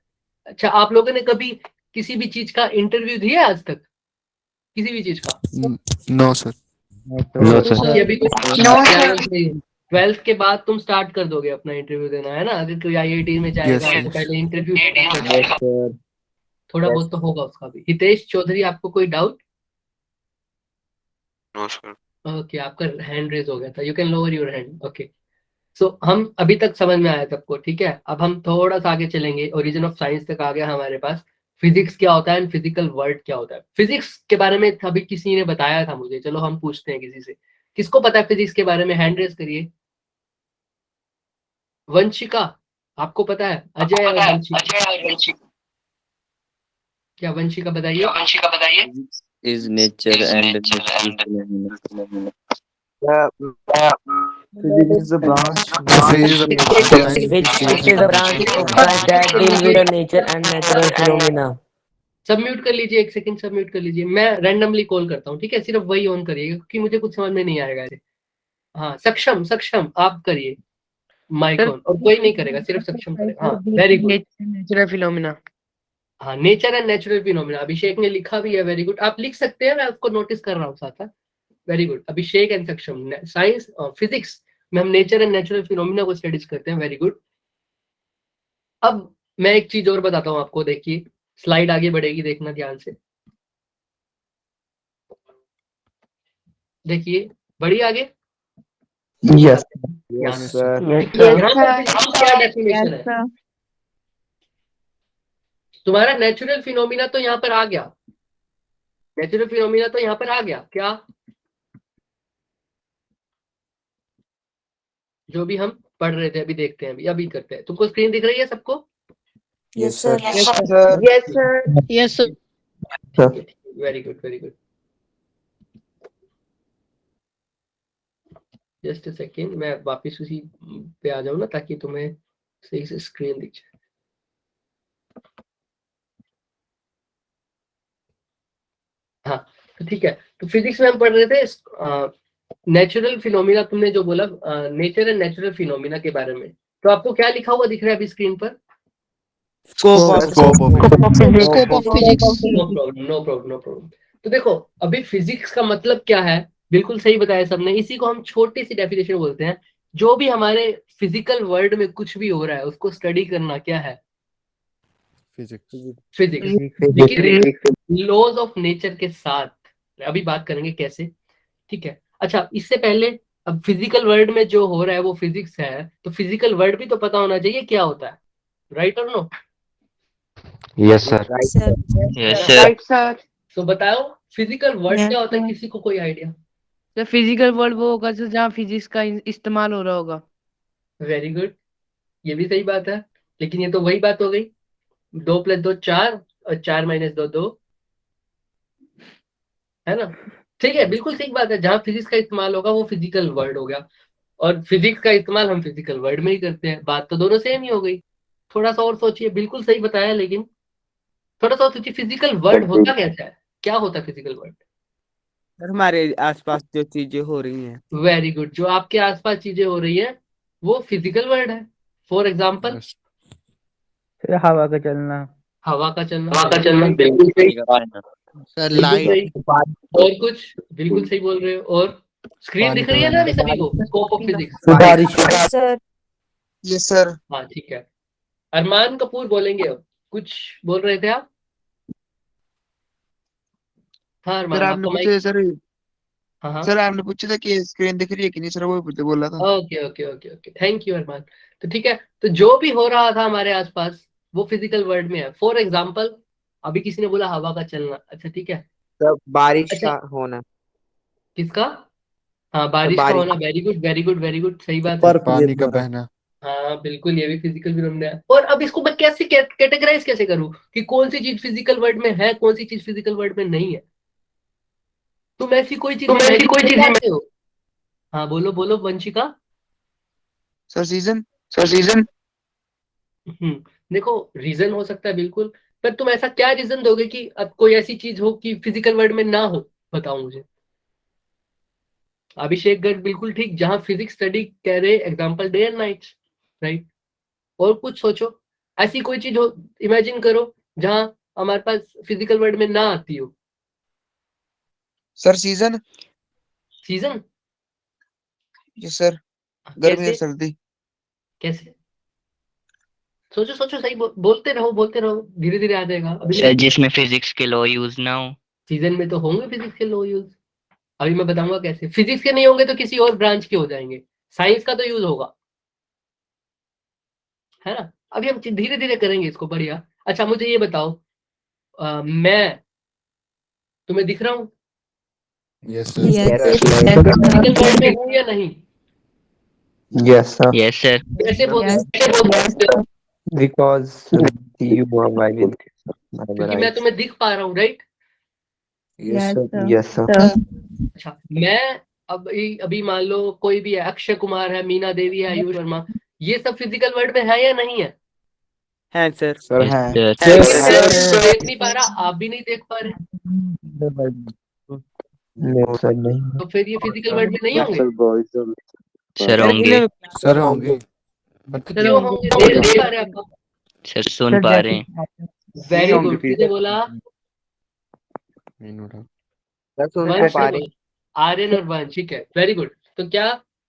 अच्छा, आप लोगों ने कभी किसी भी चीज का इंटरव्यू दिया आज तक, किसी भी चीज का? No sir, no sir. ये भी No, sir. 12th के बाद तुम स्टार्ट कर दोगे अपना इंटरव्यू देना, है ना। अगर कोई आईआईटी में जाएगा Yes, तो yes. पहले इंटरव्यू, थोड़ा बहुत तो होगा उसका भी। हितेश चौधरी, आपको कोई डाउट? No sir. ओके, आपका हैंड रेज हो गया था, you can lower your hand. Okay, so हम अभी तक समझ में आया सबको, ठीक है। अब हम थोड़ा सा आगे चलेंगे, ओरिजिन ऑफ साइंस तक आ गया हमारे पास। फिजिक्स क्या होता है एंड फिजिकल वर्ल्ड क्या होता है। फिजिक्स के बारे में अभी किसी ने बताया था मुझे, चलो हम पूछते हैं किसी से, किसको पता है फिजिक्स के बारे में, हैंड रेज करिए। वंशिका, आपको पता है? अजय और वंशिका, क्या वंशिका बताइए। is nature and Physics is a branch. Physics is a branch Which is a branch of science that deals with the nature and natural phenomena. सबम्यूट कर लीजिए, एक सेकंड सबम्यूट कर लीजिए, मैं रैंडमली कॉल करता हूँ, ठीक है। सिर्फ वही ऑन करिएगा क्योंकि मुझे कुछ समझ में नहीं आएगा। हाँ, सक्षम आप करिए माइक ऑन, और कोई नहीं करेगा, सिर्फ सक्षम करेगा। हाँ, वेरी गुड। Natural phenomena. हाँ, नेचर एंड नेचुरल फिनोमिना, अभिषेक ने लिखा भी है, वेरी गुड। आप लिख सकते हैं, मैं आपको नोटिस कर रहा हूँ साथ साथ। वेरी गुड, अभिषेक एंड सक्षम। साइंस फिजिक्स में हम नेचर एंड नेचुरल फिनोमिना को स्टडीज करते हैं, वेरी गुड। अब मैं एक चीज और बताता हूँ आपको, देखिए स्लाइड आगे बढ़ेगी, देखना ध्यान से। देखिए, बढ़िए आगे। Yes. Yes, sir. क्या डेफिनेशन है तुम्हारा? नेचुरल फिनोमिना तो यहाँ पर आ गया, नेचुरल फिनोमिना तो यहाँ पर आ गया। क्या? जो भी हम पढ़ रहे थे अभी, देखते हैं अभी करते हैं। तुमको स्क्रीन दिख रही है सबको? Yes sir. Yes, sir. Yes, sir. Yes, sir. Very good, very good. Just a second, मैं वापस उसी पे आ जाऊँ ना, ताकि तुम्हें सही से स्क्रीन दिख जाए। हाँ, तो ठीक है। तो फिजिक्स में हम पढ़ रहे थे नेचुरल फिनोमिना, तुमने जो बोला नेचर एंड नेचुरल फिनोमिना के बारे में, तो आपको क्या लिखा हुआ दिख रहा है अभी स्क्रीन पर? scope of Scope of physics. No problem. तो देखो, अभी फिजिक्स का मतलब क्या है बिल्कुल सही बताया सबने। इसी को हम छोटी सी डेफिनेशन बोलते हैं। जो भी हमारे फिजिकल वर्ल्ड में कुछ भी हो रहा है उसको स्टडी करना क्या है? फिजिक्स। फिजिक्स। लेकिन लॉज ऑफ नेचर के साथ अभी बात करेंगे कैसे, ठीक है। अच्छा, इससे पहले अब फिजिकल वर्ल्ड में जो हो रहा है वो फिजिक्स है, तो फिजिकल वर्ल्ड भी तो पता होना चाहिए क्या होता है, राइट और no? Yes, sir. Sir Yes, sir. Right sir. तो बताओ फिजिकल वर्ल्ड Yes, क्या होता है, sir. किसी को कोई आइडिया? तो फिजिकल वर्ल्ड वो होगा जो जहाँ फिजिक्स का इस्तेमाल हो रहा होगा। वेरी गुड, ये भी सही बात है। लेकिन ये तो वही बात हो गई, 2 + 2 4 और 4 - 2 2, है ना? ठीक है, बिल्कुल सही बात है। जहाँ फिजिक्स का इस्तेमाल होगा वो फिजिकल वर्ल्ड हो गया, और फिजिक्स का इस्तेमाल हम फिजिकल वर्ल्ड में ही करते हैं। बात तो दोनों सेम ही हो गई। थोड़ा सा और सोचिए, बिल्कुल सही बताया, लेकिन थोड़ा सा और सोचिए, फिजिकल वर्ल्ड होता कैसा है, क्या होता है फिजिकल वर्ल्ड? सर हमारे आसपास जो चीजें हो रही हैं। वेरी गुड, जो आपके आसपास चीजें हो रही है वो फिजिकल वर्ल्ड है। For example, yes. सर हवा का चलना। हवा का चलना बिल्कुल सही, सर बिल्कुल लाइट। सही। और कुछ, बिल्कुल सही बोल रहे हो। और स्क्रीन पानी दिख का रही है ना बहना। अभी सभी को, स्कोप ऑफ फिजिक्स? बारिश। Sir Yes, sir. हाँ ठीक है। अरमान कपूर बोलेंगे अब, कुछ बोल रहे थे आप? हाँ सर अरमान, आपने आपका पूछा माइक। सर हाँ हाँ, सर आपने पूछा था कि स्क्रीन दिख रही है कि नहीं, सर वो बोला था। Okay okay okay okay, thank you Arman. तो ठीक है, तो जो भी हो रहा था हमारे आसपास वो फिजिकल वर्ल्ड में है। फॉर एग्जाम्पल, अभी किसी ने बोला हवा का चलना, अच्छा ठीक है। सर बारिश अच्छा, का होना। किसका? हाँ, सर बारिश का बारिश। होना, very good very good very good, सही बात है। पानी का बहना। हाँ बिल्कुल, ये भी फिजिकल फिनोमेना है। और अब इसको मैं कैसे कैटेगराइज कैसे करूँ कि कौन सी चीज फिजिकल वर्ल्ड में है, कौन सी चीज फिजिकल वर्ल्ड में नहीं है? तुम ऐसी कोई चीज इमेजिन कर सकते हो? हाँ बोलो बोलो वंशिका। Sir season. देखो, रीजन हो सकता है बिल्कुल, पर तुम ऐसा क्या रीजन दोगे कि अब कोई ऐसी चीज हो कि फिजिकल वर्ल्ड में ना हो? बताओ मुझे। अभिषेक गर्ग बिल्कुल ठीक, जहां फिजिक्स स्टडी कह रहे, example day and night, right. और कुछ सोचो, ऐसी कोई चीज हो, इमेजिन करो, जहां हमारे पास फिजिकल वर्ल्ड में ना आती हो। Sir season. Season? Yes sir. गर्मी और कैसे? सर्दी। कैसे? सोचो सोचो, सही बोलते रहो, धीरे धीरे आ जाएगा। अभी सर जिसमें फिजिक्स के लॉ यूज ना हो। सीजन में तो होंगे फिजिक्स के लो यूज, अभी मैं बताऊंगा कैसे। फिजिक्स के नहीं होंगे तो किसी और ब्रांच के हो जाएंगे, साइंस का तो यूज होगा, है ना? अभी हम धीरे धीरे करेंगे इसको, बढ़िया। अच्छा मुझे ये बताओ, मैं तुम्हें दिख रहा हूँ? यस फिजिकल वर्ल्ड में हूँ या नहीं? Yes, sir. Yes sir. कैसे बोल Yes. सकते हो? Because you are my with. क्योंकि मैं तुम्हें दिख पा रहा हूँ, right? Yes, sir. Yes, sir. अच्छा, मैं अभी अभी मान लो कोई भी है, अक्षय कुमार है, मीना देवी है, आयुष वर्मा, ये सब फिजिकल वर्ल्ड में है या नहीं है? है सर। Sir, यस है। सर। मैं देख नहीं पा रहा, आप भी नहीं देख पा रहे, No, sir, नहीं। तो फिर ये फिजिकल वर्ल्ड में नहीं होंगे? सर होंगे। सर होंगे। तो क्यों होंगे, देख नहीं पा रहे आप? सर सुन पा रहे हैं। वेरी गुड, किसने बोला? वंश ने बोला, आर्यन और वंश, ठीक है, वेरी गुड। तो क्या,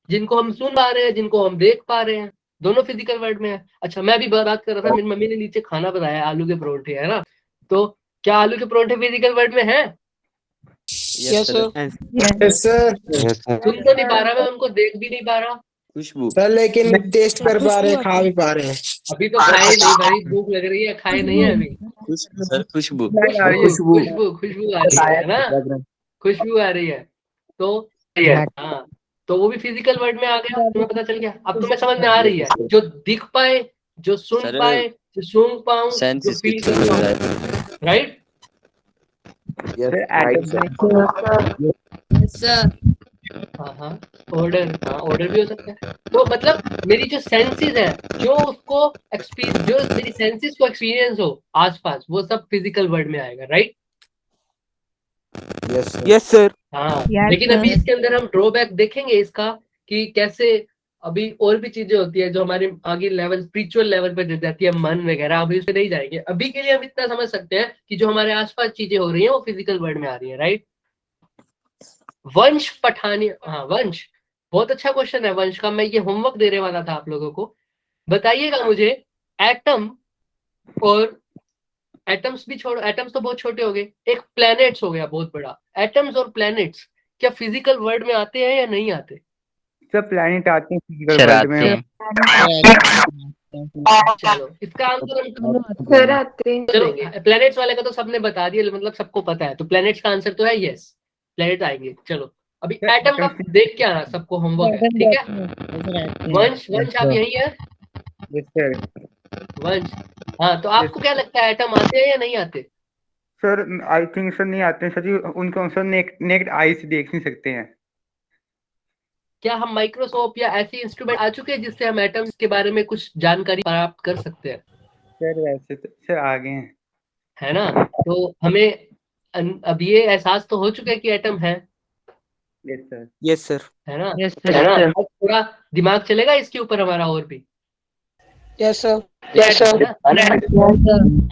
जिनको हम सुन पा रहे हैं, जिनको हम देख पा रहे हैं, दोनों फिजिकल वर्ल्ड में है। अच्छा, मैं भी बात कर रहा था, मेरी मम्मी ने नीचे खाना बनाया, आलू के परोठे, है ना? तो क्या आलू के परोठे फिजिकल वर्ल्ड में है? Yes sir. Yes, sir. सुन तो नहीं पा रहा मैं उनको, देख भी नहीं पा रहा। खुशबू। सर लेकिन टेस्ट कर पा रहे हैं, खा भी पा रहे हैं। अभी तो खाए नहीं भाई, भूख लग रही है, खाए नहीं है अभी। सर खुशबू। खुशबू आ रही है ना? खुशबू आ रही है, तो हाँ, तो वो भी फिजिकल वर्ल्ड में आ गया, तुम्हें पता चल गया। अब तुम्हें समझ में आ रही है, जो दिख पाए, जो सुन सर, पाए, जो सूंघ पाऊं, जो सेंसेस के फील थ्रू कर हो रहा पाऊं, है। राइट? हाँ, ऑर्डर भी हो सकता है। तो मतलब मेरी जो सेंसेस है, जो मेरी सेंसेस को एक्सपीरियंस हो आसपास, वो सब फिजिकल वर्ल्ड में आएगा, राइट? Yes sir. हाँ, लेकिन अभी इसके अंदर हम ड्रॉबैक देखेंगे इसका, कि कैसे अभी और भी चीजें होती है जो हमारे आगे लेवल, स्पिरिचुअल लेवल पे जाती है, मन वगैरह, अभी उस पे नहीं जाएंगे। अभी के लिए हम इतना समझ सकते हैं कि जो हमारे आसपास चीजें हो रही हैं वो फिजिकल वर्ल्ड में आ रही है, राइट? वंश पठानी, हाँ वंश, बहुत अच्छा क्वेश्चन है वंश का, मैं ये होमवर्क देने वाला था आप लोगों को। बताइएगा मुझे, एटम और एटम्स भी छोड़ो, एटम्स तो बहुत छोटे हो गए, एक प्लैनेट्स हो गया बहुत बड़ा, एटम्स और प्लैनेट्स क्या फिजिकल वर्ल्ड में आते हैं या नहीं आते? सर प्लैनेट आते हैं फिजिकल सर वर्ल्ड आते में। हैं। चलो इसका आंसर हम सर आते हैं। चलो प्लैनेट्स वाले का तो सबने बता दिया, मतलब सबको पता है, तो प्लैनेट्स का आंसर तो है यस, प्लैनेट आएंगे। चलो अभी सर, एटम का एटम देख के आना, सबको होमवर्क है, ठीक है। वंश वंश आप यही है? Yes sir. वंश, हाँ तो आपको क्या लगता है एटम आते हैं या नहीं आते? सर आई थिंक सर नहीं आते हैं सर जी, उनको हम सर नेक्ड आई से देख नहीं सकते हैं। क्या हम माइक्रोस्कोप या ऐसी इंस्ट्रूमेंट आ चुके हैं जिससे हम एटम्स के बारे में कुछ जानकारी प्राप्त कर सकते हैं? सर वैसे तो सर आ गए हैं। है ना, तो हमें अब ये एहसास तो हो चुका है कि एटम है यस सर। Yes sir. है ना, यस है सर। ना। अब थोड़ा दिमाग चलेगा इसके ऊपर हमारा और भी, यस सर। है ना?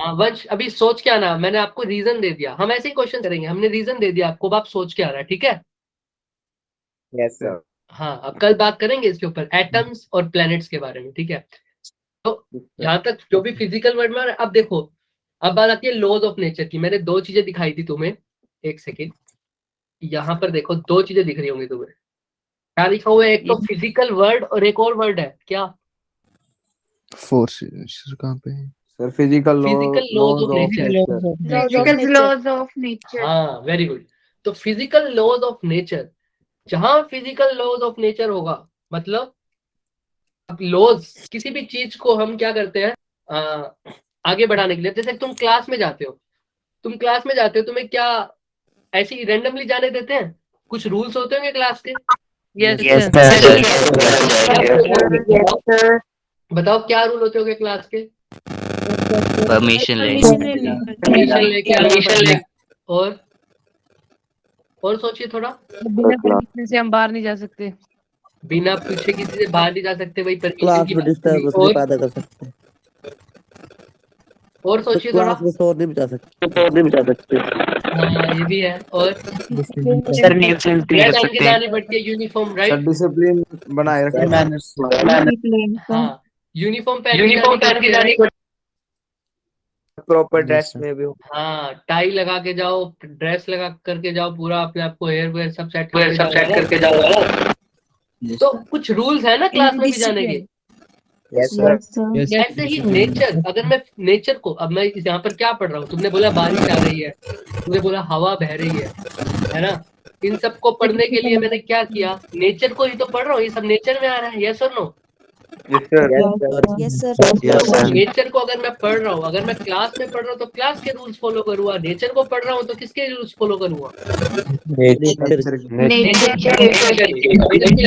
हाँ वंश अभी सोच के आना, मैंने आपको रीजन दे दिया, हम ऐसे ही क्वेश्चन करेंगे, हमने रीजन दे दिया आपको, अब आप सोच के आना, ठीक है। Yes sir. हाँ अब कल बात करेंगे इसके ऊपर, एटम्स और प्लैनेट्स के बारे में, ठीक है। तो यहाँ तक जो भी फिजिकल वर्ल्ड में, अब देखो अब बात आती है लॉज ऑफ नेचर की। मैंने दो चीजें दिखाई थी तुम्हें, एक सेकेंड, यहाँ पर देखो दो चीजें दिख रही होंगी तुम्हें, क्या लिखा हुआ है, एक तो फिजिकल वर्ल्ड और एक और वर्ड है क्या? फोर्स कहाँ पे है? Sir physical physical laws of nature. Laws of nature. हाँ वेरी गुड। तो फिजिकल लॉज ऑफ नेचर, जहां फिजिकल लॉज ऑफ नेचर होगा, मतलब अब लॉज किसी भी चीज को हम क्या करते हैं आगे बढ़ाने के लिए, जैसे तुम क्लास में जाते हो, तुम क्लास में जाते हो, तुम्हें क्या ऐसे ही रैंडमली जाने देते हैं? कुछ रूल्स होते होंगे क्लास के, यस सर। बताओ क्या रूल होते होंगे क्लास के? परमिशन लेंगे। परमिशन लेके आना पड़ता है। और सोचिए थोड़ा, बिना परमिशन से हम बाहर नहीं जा सकते। बिना पूछे किसी से बाहर नहीं जा सकते, वही परमिशन क्लास की में बात हुई। डिस्टर्बेंस नहीं पैदा कर सकते, और सोचिए थोड़ा, क्लास में शोर नहीं मचा सकते। हाँ ये भी है। और सर न्यूसेंस नहीं कर टाइम सकते। के लानी पड़ती है यूनिफॉर्म, राइट? डिसिप्लिन बनाए रखते हैं। हाँ यूनिफॉर्म पहन के जानी पड़ती प्रॉपर Yes, ड्रेस sir. में भी हो। है। हाँ टाई लगा के जाओ, ड्रेस लगा करके जाओ, पूरा अपने आप को हेयर वेयर सब सेट करके जाओ। तो कुछ रूल्स है ना क्लास में भी जाने के। Yes sir. ऐसे ही नेचर, अगर मैं नेचर को, अब मैं यहाँ पर क्या पढ़ रहा हूँ, तुमने बोला बारिश आ रही है, तुमने बोला हवा बह रही है ना, इन सबको पढ़ने के लिए मैंने क्या किया, नेचर को ही तो पढ़ रहा हूँ, ये सब नेचर में आ रहा है, यस और no? Yes sir. Yes sir. Nature को अगर मैं पढ़ रहा हूँ, अगर मैं क्लास में पढ़ रहा हूँ तो क्लास के रूल्स फॉलो करूंगा, नेचर को पढ़ रहा हूँ तो किसके रूल्स फॉलो करूंगा?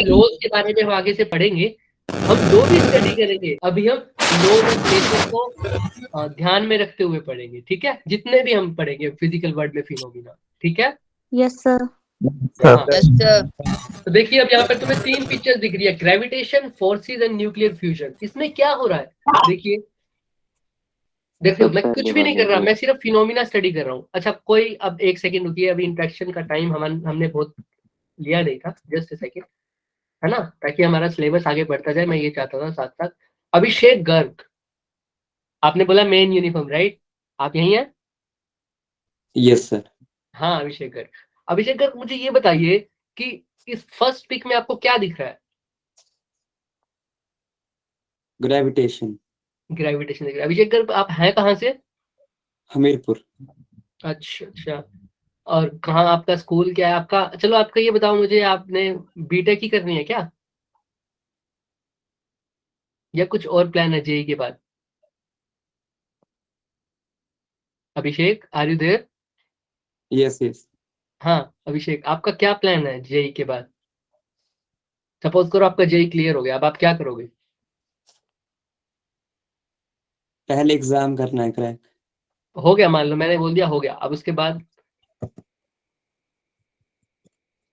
लॉज के बारे में हम आगे से पढ़ेंगे, हम दो भी स्टडी करेंगे, अभी हम लॉज ऑफ नेचर को ध्यान में रखते हुए पढ़ेंगे, ठीक है, जितने भी हम पढ़ेंगे फिजिकल वर्ल्ड में फिनोमिना, ठीक है। Yes sir. हाँ। तो देखिए अब यहाँ पर तुम्हें तीन पिक्चर्स दिख रही है, gravitation, forces and nuclear fusion. इसमें क्या हो रहा है देखिए, देखो मैं कुछ भी नहीं कर रहा, मैं सिर्फ फिनोमिना स्टडी कर रहा हूँ। अच्छा कोई, अब एक सेकंड रुकिए, अभी इंट्रैक्शन का टाइम हमने बहुत लिया नहीं था, जस्ट ए सेकंड, है ना, ताकि हमारा सिलेबस आगे बढ़ता जाए, मैं ये चाहता था साथ साथ। अभिषेक गर्ग, आपने बोला मेन यूनिफॉर्म, राइट? आप यही हैं? Yes sir. हाँ अभिषेक गर्ग। अभिषेक गर्ग मुझे ये बताइए कि इस फर्स्ट पिक में आपको क्या दिख रहा है? ग्रेविटेशन। ग्रेविटेशन दिख रहा है। अभिषेक गर्ग आप हैं कहाँ से? हमीरपुर। अच्छा, और कहाँ आपका स्कूल क्या है आपका? चलो आपका ये बताओ मुझे, आपने बीटेक ही करनी है क्या, या कुछ और प्लान है जेई के बाद? Abhishek are you there? Yes yes. हाँ अभिषेक, आपका क्या प्लान है जेई के बाद? सपोज करो आपका जेई क्लियर हो गया, अब आप क्या करोगे? पहले एग्जाम करना है क्रैक। हो गया, मान लो मैंने बोल दिया हो गया, अब उसके बाद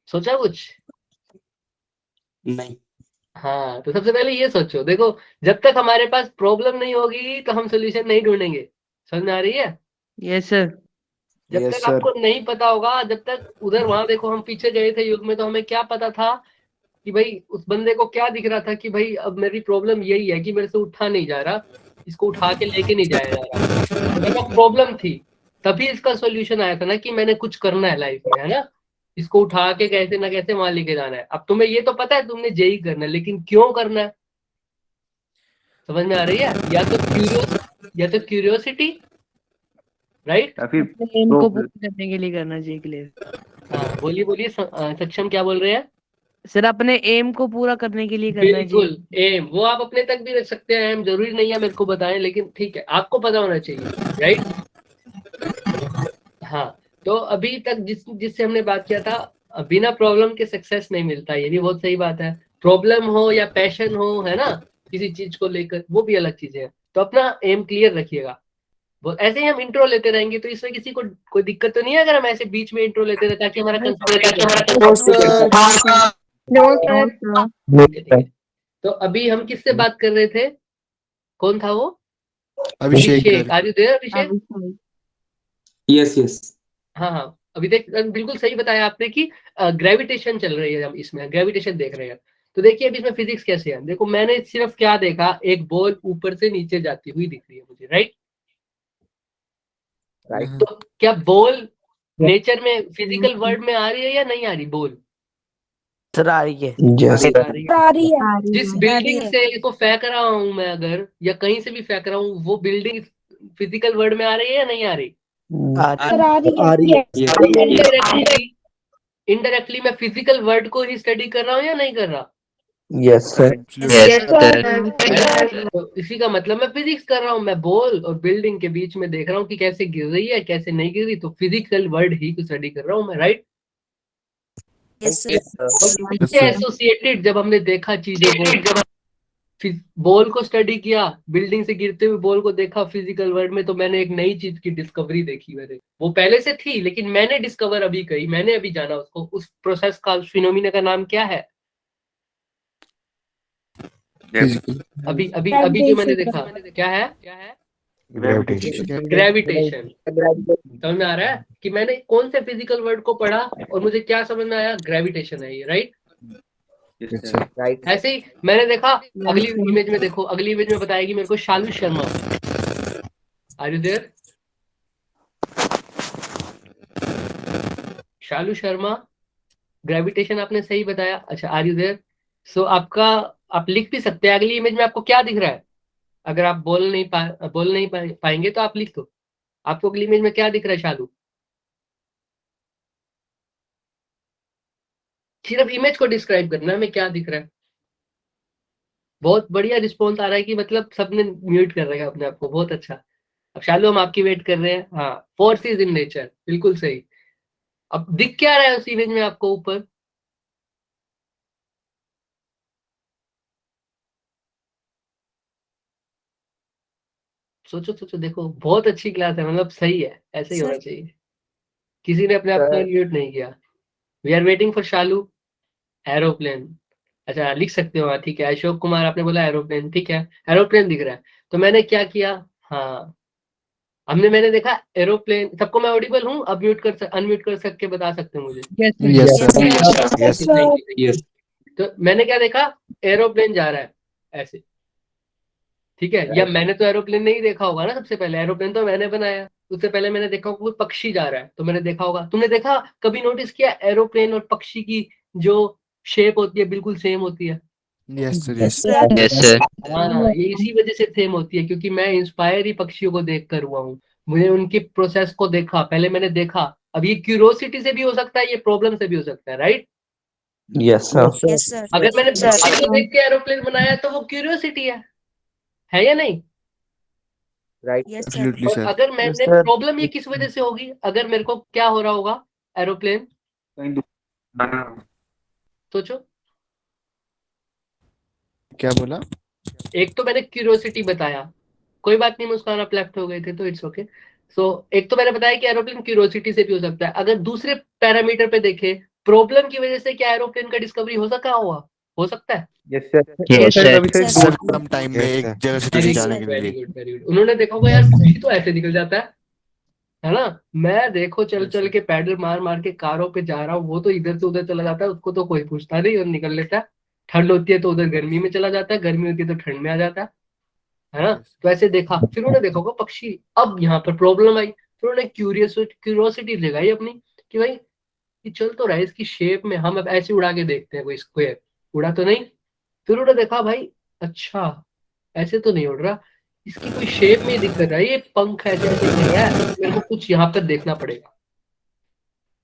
सोचा कुछ? नहीं। हाँ तो सबसे पहले ये सोचो, देखो जब तक हमारे पास प्रॉब्लम नहीं होगी तो हम सोल्यूशन नहीं ढूंढेंगे, समझ में आ रही है? Yes sir. जब Yes, तक sir. आपको नहीं पता होगा, जब तक उधर वहां देखो हम पीछे गए थे युग में, तो हमें क्या पता था कि भाई उस बंदे को क्या दिख रहा था कि भाई अब मेरी प्रॉब्लम यही है कि मेरे से उठा नहीं जा रहा, इसको उठा के लेके नहीं जाया जा रहा, मेरे पास प्रॉब्लम थी, तभी इसका सॉल्यूशन आया था ना कि मैंने कुछ करना है लाइफ में, है ना, इसको उठा के कैसे ना कैसे वहां लेके जाना है। अब तुम्हें ये तो पता है तुमने जेई करना है, लेकिन क्यों करना है, समझ में आ रही है? या तो क्यूरियोसिटी, राइट? या फिर अपने एम को पूरा करने के लिए करना चाहिए क्लियर। हाँ बोलिए बोलिए, सक्षम क्या बोल रहे हैं? सर अपने एम को पूरा करने के लिए करना चाहिए। बिल्कुल, एम वो आप अपने तक भी रख सकते हैं, एम जरूरी नहीं है मेरे को बताएं, लेकिन ठीक है आपको पता होना चाहिए, राइट? हाँ, तो अभी तक जिससे हमने बात किया था, बिना प्रॉब्लम के सक्सेस नहीं मिलता, ये भी बहुत सही बात है। प्रॉब्लम हो या पैशन हो, है ना, किसी चीज को लेकर, वो भी अलग चीजें हैं। तो अपना एम क्लियर रखिएगा। वो ऐसे ही हम इंट्रो लेते रहेंगे तो इसमें किसी को कोई दिक्कत तो नहीं है अगर हम ऐसे बीच में इंट्रो लेते रहे, ताकि हमारा No, sir. ठीक है। तो अभी हम किससे बात कर रहे थे? कौन था वो? Abhishek. Are you there Abhishek? Yes yes हाँ हाँ, अभी देख बिल्कुल सही बताया आपने कि ग्रेविटेशन चल रही है, हम इसमें ग्रेविटेशन देख रहे हैं। तो देखिए अभी इसमें फिजिक्स कैसे है, देखो मैंने सिर्फ क्या देखा, एक बॉल ऊपर से नीचे जाती हुई दिख रही है मुझे, राइट? तो क्या बॉल नेचर में फिजिकल वर्ल्ड में आ रही है या नहीं आ रही बॉल? सर आ रही है। आ रही है। जिस बिल्डिंग से इसको फेंक रहा हूं मैं, अगर या कहीं से भी फेंक रहा हूं, वो बिल्डिंग फिजिकल वर्ल्ड में आ रही है या नहीं आ रही? आ रही है. इनडायरेक्टली मैं फिजिकल वर्ल्ड को ही स्टडी कर रहा हूँ या नहीं कर रहा? Yes sir. Yes, sir. तो इसी का मतलब मैं फिजिक्स कर रहा हूँ, मैं बॉल और बिल्डिंग के बीच में देख रहा हूँ कि कैसे गिर रही है कैसे नहीं गिर रही, तो फिजिकल वर्ल्ड ही को स्टडी कर रहा हूँ मैं, राइट? एसोसिएटेड जब हमने देखा चीजों को, बॉल को स्टडी किया, बिल्डिंग से गिरते हुए बॉल को देखा फिजिकल वर्ल्ड में, तो मैंने एक नई चीज की डिस्कवरी देखी। मैंने वो पहले से थी लेकिन मैंने डिस्कवर अभी करी, मैंने अभी जाना उसको। उस प्रोसेस का, फिनोमिना का नाम क्या है? अभी अभी अभी जो मैंने देखा, क्या है? ग्रेविटेशन। समझ में आ रहा है कि मैंने कौन से फिजिकल वर्ड को पढ़ा और मुझे क्या समझ में आया? ग्रेविटेशन है ये, राइट? ऐसे ही मैंने देखा, अगली इमेज में देखो, अगली इमेज में बताएगी मेरे को Shalu Sharma. Are you there? Shalu Sharma, gravitation आपने सही बताया। अच्छा, आर यू देयर? सो आप लिख भी सकते हैं। अगली इमेज में आपको क्या दिख रहा है? अगर आप बोल नहीं पाएंगे तो आप लिख दो। आपको अगली इमेज में क्या दिख रहा है शालू? सिर्फ इमेज को डिस्क्राइब करना है, हमें क्या दिख रहा है। बहुत बढ़िया रिस्पॉन्स आ रहा है कि मतलब सबने म्यूट कर रखा है अपने आप को, बहुत अच्छा। अब शालू हम आपकी वेट कर रहे हैं। हाँ, फोर्सेस इन नेचर, बिल्कुल सही। अब दिख क्या रहा है उस इमेज में आपको ऊपर? सोचो सोचो, देखो बहुत अच्छी क्लास है, मतलब सही है, ऐसे ही होना चाहिए। किसी ने अपने आप को म्यूट नहीं किया। We are waiting for Shalu. Aeroplane, अच्छा लिख सकते हो, हाँ ठीक है। अशोक कुमार आपने बोला एरोप्लेन, ठीक है, एरोप्लेन दिख रहा है। तो मैंने क्या किया, हाँ मैंने देखा एरोप्लेन। सबको मैं ऑडिबल हूँ? अब अनम्यूट कर सक के बता सकते हैं मुझे? Yes. तो मैंने क्या देखा, एरोप्लेन जा रहा है ऐसे, ठीक है। या मैंने तो एरोप्लेन नहीं देखा होगा ना, सबसे पहले एरोप्लेन तो मैंने बनाया। उससे पहले मैंने देखा होगा कोई पक्षी जा रहा है, तो मैंने देखा होगा। तुमने देखा, कभी नोटिस किया एरोप्लेन और पक्षी की जो शेप होती है बिल्कुल सेम होती है? Yes, sir. Yes. Yes, sir. हाँ, ये इसी वजह से सेम होती है, क्योंकि मैं इंस्पायर ही पक्षियों को देख कर हुआ हूँ। मुझे उनकी प्रोसेस को देखा, पहले मैंने देखा। अब ये क्यूरोसिटी से भी हो सकता है, ये प्रॉब्लम से भी हो सकता है, राइट? Yes sir. अगर मैंने पक्षी को देख के एरोप्लेन बनाया तो वो क्यूरियोसिटी है या नहीं? Absolutely, और sir. अगर मैंने प्रॉब्लम ये किस वजह से होगी? अगर मेरे को क्या हो रहा होगा, एरोप्लेन, सोचो। क्या बोला? एक तो मैंने क्यूरियोसिटी बताया, कोई बात नहीं, मुस्कान आप लेफ्ट हो गए थे तो इट्स ओके। सो एक तो मैंने बताया कि एरोप्लेन क्यूरियोसिटी से भी हो सकता है। अगर दूसरे पैरामीटर पे देखे, प्रॉब्लम की वजह से क्या एरोप्लेन का डिस्कवरी हो सकता है? Yes sir. Yes, sir. Sir, कम टाइम में एक जगह से दूसरी जाने के वेरी लिए. Good very good. उन्होंने देखा होगा यार, पक्षी तो ऐसे निकल जाता है, है ना। मैं देखो चल Yes, चल sir. के पैडल मार मार के कारों पे जा रहा हूँ, वो तो इधर से उधर चला जाता है, उसको तो कोई पूछता नहीं और निकल लेता है। ठंड होती है तो उधर गर्मी में चला जाता है, गर्मी होती है तो ठंड में आ जाता है ना। Yes. तो ऐसे देखा, फिर उन्होंने देखा होगा पक्षी। अब यहाँ पर प्रॉब्लम आई, फिर उन्होंने क्यूरियोसिटी जगाई अपनी कि भाई ये चल तो रहा है, इसकी शेप में हम अब ऐसे उड़ा के देखते हैं, कोई स्क्वायर उड़ा तो नहीं। फिर उन्होंने देखा भाई अच्छा ऐसे तो नहीं उड़ रहा, इसकी कोई शेप में ही दिक्कत है, ये पंख ऐसे ऐसे गिर रहा है, मेरे को कुछ यहाँ पर देखना पड़ेगा।